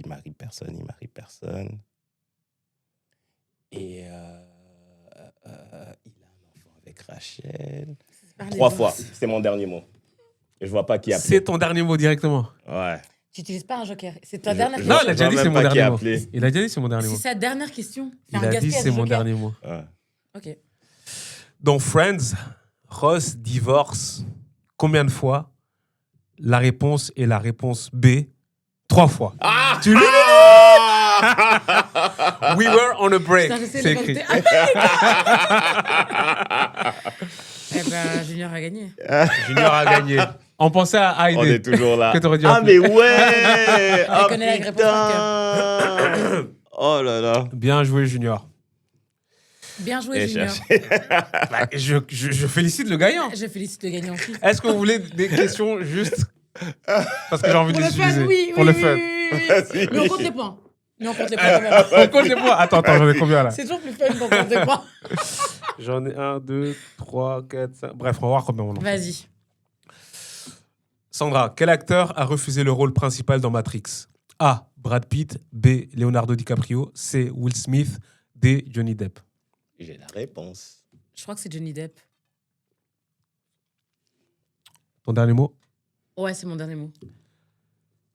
marie personne, Et il a un enfant avec Rachel. 3 fois, c'est mon dernier mot. Je vois pas qui a C'est appelé. ton dernier mot directement. Ouais. Tu n'utilises pas un joker. C'est ta dernière Non, il a question. déjà dit vois c'est même mon pas qui dernier a mot. appelé. Il a déjà dit c'est mon dernier mot. C'est sa dernière question. Il a dit c'est mon dernier mot. Ouais. Ok. Dans Friends, Ross divorce combien de fois? La réponse est la réponse B, 3 fois. Ah Tu l'as? We were on a break. Putain, j'essaie C'est de écrit. rajouter- Eh ben, Junior a gagné. Junior a gagné. On pensait à On est Heidi. toujours là. Que t'aurais dû Ah, appeler. mais ouais Elle Ah, connaît la réponse par putain Oh là là. Bien joué, Junior. Bien joué, Et Junior. chercher. Bah, je félicite le gagnant. Je félicite le gagnant aussi. Est-ce que vous voulez des questions juste parce que j'ai envie de Pour les le fun, utiliser? oui, Pour oui, le oui, fun. oui, oui. Vas-y. Mais on compte les points. Mais on compte les points quand même. On compte les points. Attends, j'en ai combien là? C'est toujours plus fun quand on compte les points. J'en ai 1, 2, 3, 4, 5. Bref, on va voir combien on en fait. Vas-y. Sandra, quel acteur a refusé le rôle principal dans Matrix? A. Brad Pitt. B. Leonardo DiCaprio. C. Will Smith. D. Johnny Depp. J'ai la réponse. Je crois que c'est Johnny Depp. Ton dernier mot? Ouais, c'est mon dernier mot.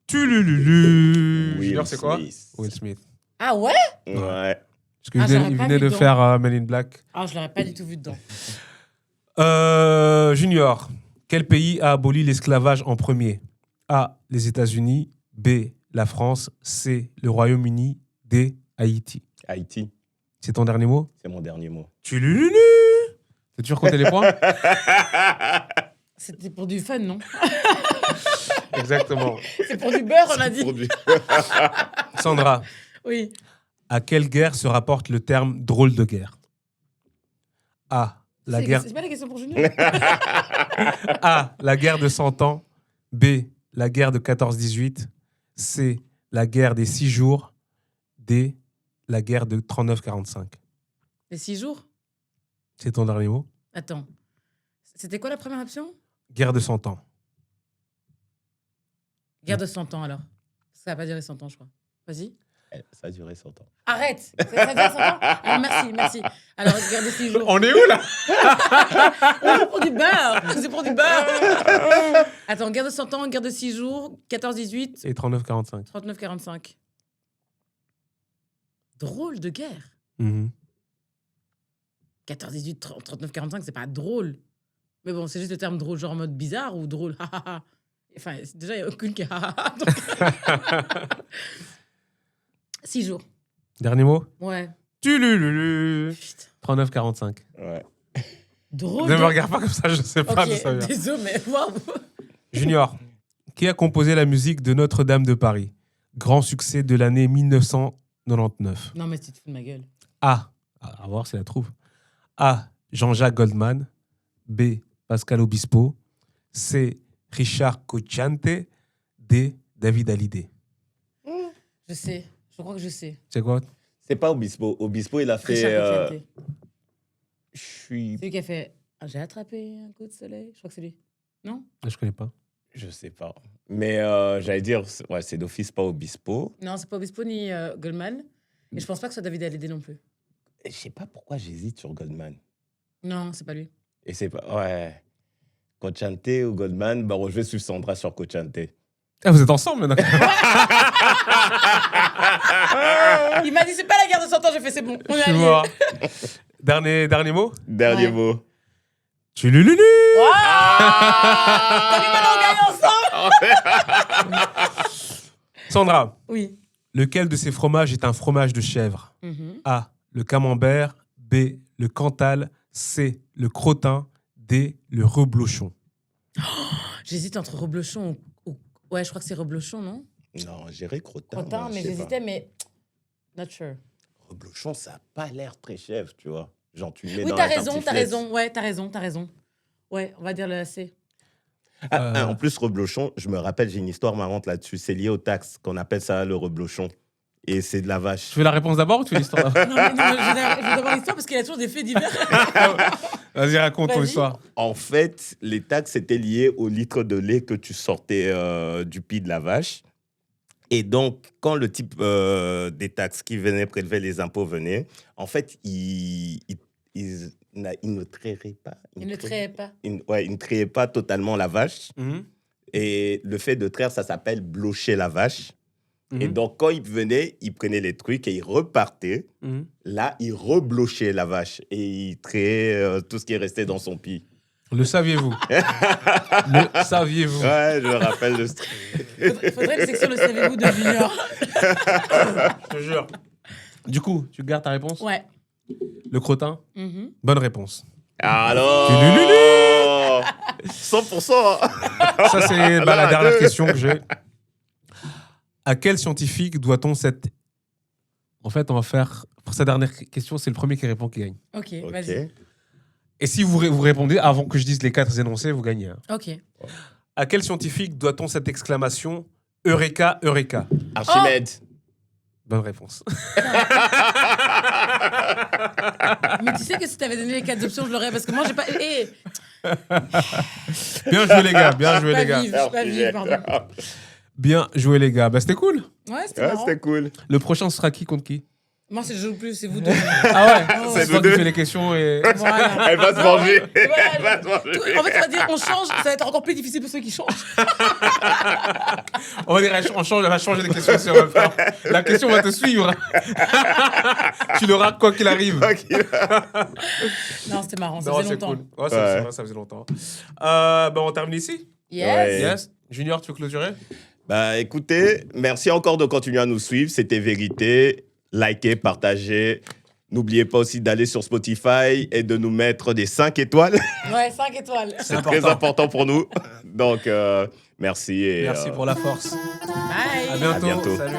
Tulululu. Will Junior, c'est quoi? Smith. Will Smith. Ah ouais? Ouais. Parce qu'il j'aurais il pas venait vu de dedans. faire Men in Black. Ah, je l'aurais pas du tout vu dedans. Junior, quel pays a aboli l'esclavage en premier? A. Les États-Unis. B. La France. C. Le Royaume-Uni. D. Haïti. Haïti, C'est ton dernier mot? c'est mon dernier mot. Tulululu. T'as toujours compté les points? C'était pour du fun, non? Exactement. C'est pour du beurre, on a dit. Produit. Sandra, Oui. à quelle guerre se rapporte le terme drôle de guerre? A. La guerre... C'est pas la question pour Junior. A. La guerre de 100 ans. B. La guerre de 14-18. C. La guerre des 6 jours. D. La guerre de 39-45. Les 6 jours? C'est ton dernier mot? Attends. C'était quoi la première option? Guerre de 100 ans. Guerre de 100 ans, alors. Ça va pas durer 100 ans, je crois. Vas-y. Ça a duré 100 ans. Arrête! Ça dure 100 ans? Alors, merci. Alors, guerre de 6 jours. On est où là? C'est pour du beurre! C'est pour du beurre! Attends, guerre de 100 ans, guerre de 6 jours, 14-18, Et 39-45. 39-45. Drôle de guerre. Mhm. 14-18, 39-45, c'est pas drôle. Mais bon, c'est juste le terme drôle, genre en mode bizarre ou drôle. Enfin, déjà, il n'y a aucune qui a. 6 jours. Dernier mot? Ouais. Tulululu. Putain. 39-45. Ouais. Drôle. Ne de- me regarde pas comme ça, je sais pas d'où ça Ok, vient. désolé, mais waouh. Junior, qui a composé la musique de Notre-Dame de Paris? Grand succès de l'année 1999. Non, mais tu te fous de ma gueule. A. À voir si elle la trouve. A. Jean-Jacques Goldman. B. Pascal Obispo. C. Richard Cocciante. D. David Hallyday. Je sais. Je crois que je sais. C'est quoi? C'est pas Obispo. Obispo, il a fait. Richard Cochianté. Je suis. C'est lui qui a fait « J'ai attrapé un coup de soleil ». Je crois que c'est lui. Non? Je connais pas. Je sais pas. Mais j'allais dire, ouais, c'est d'office pas Obispo. Non, c'est pas Obispo ni Goldman. Et je pense pas que ce soit David Hallyday non plus. Et je sais pas pourquoi j'hésite sur Goldman. Non, c'est pas lui. Et c'est pas. Ouais. Cocciante ou Goldman, bah, je vais suivre Sandra sur Cocciante. Ah, vous êtes ensemble maintenant? Il m'a dit « C'est pas la guerre de 100 ans ». J'ai fait « C'est bon, on Je est suis alliés mort. Dernier mot? Dernier Ouais. mot. Tulululu. T'as vu maintenant on gagne ensemble ?» Sandra, Oui. lequel de ces fromages est un fromage de chèvre? Mhm. A. Le camembert. B. Le cantal. C. Le crottin. D. Le reblochon. J'hésite entre reblochon ou... Ouais, je crois que c'est reblochon, non? Non, j'irais Crottin. Crottin, moi, je mais sais j'hésitais, pas. mais... Not sure. Reblochon, ça a pas l'air très chef, tu vois. Genre, tu le mets Oui, dans t'as la raison, t'as tartiflette. raison. Ouais, t'as raison. Ouais, on va dire le C. En plus, reblochon, je me rappelle, j'ai une histoire marrante là-dessus. C'est lié aux taxes qu'on appelle ça le reblochon. Et c'est de la vache. Tu veux la réponse d'abord ou tu veux l'histoire? Non, mais je vais d'abord l'histoire parce qu'il y a toujours des faits divers. Vas-y, raconte ton Vas-y. histoire. En fait, les taxes étaient liées au litre de lait que tu sortais du pied de la vache. Et donc, quand le type des taxes qui venait prélever les impôts venait, en fait, il ne trairait pas. Il ne trahait pas. Il ne trayait pas totalement la vache. Mhm. Et le fait de traire, ça s'appelle blocher la vache. Et Mhm. donc, quand il venait, il prenait les trucs et il repartait. Mhm. Là, il reblochait la vache et il trayait tout ce qui est resté dans son pied. Le saviez-vous? Le saviez-vous? Ouais, je me rappelle de ce truc. Faudrait une section le savez-vous de Junior. Je te jure. Du coup, tu gardes ta réponse? Ouais. Le crottin? Mhm. Bonne réponse. Alors 100%. Ça, c'est la dernière question que j'ai. À quel scientifique doit-on cette... En fait, on va faire... Pour cette dernière question, c'est le premier qui répond qui gagne. Ok, Ok. vas-y. Et si vous répondez avant que je dise les 4 énoncés, vous gagnez. Hein. Ok. À quel scientifique doit-on cette exclamation « Eureka, Eureka » Archimède. Bonne réponse. Mais tu sais que si t'avais donné les 4 options, je l'aurais parce que moi, j'ai pas. Bien joué, les gars. Bien joué, les gars. Je suis pas vive, pardon. Bien joué, les gars. Bah, c'était cool. Ouais, c'était Ouais, marrant. c'était cool. Le prochain sera qui contre qui? Moi, je joue plus, c'est vous deux. Ah ouais? C'est toi nous qui deux. fais les questions et... Voilà. Elle va se manger. Voilà. Elle va se manger. En fait, on va dire on change, ça va être encore plus difficile pour ceux qui changent. On va dire, elle va changer de question sur la question va te suivre. Tu l'auras quoi qu'il arrive. Non, c'était marrant, ça Non, faisait c'est longtemps. cool. Ouais, c'est Ouais. vrai, ça faisait longtemps. On termine ici. Yes. Ouais. Yes. Junior, tu veux clôturer? Bah écoutez, merci encore de continuer à nous suivre. C'était Vérité. Likez, partagez. N'oubliez pas aussi d'aller sur Spotify et de nous mettre des 5 étoiles. Ouais, 5 étoiles. C'est très important pour nous. Donc, merci. Et, Merci pour la force. Bye. À bientôt. À bientôt. Salut.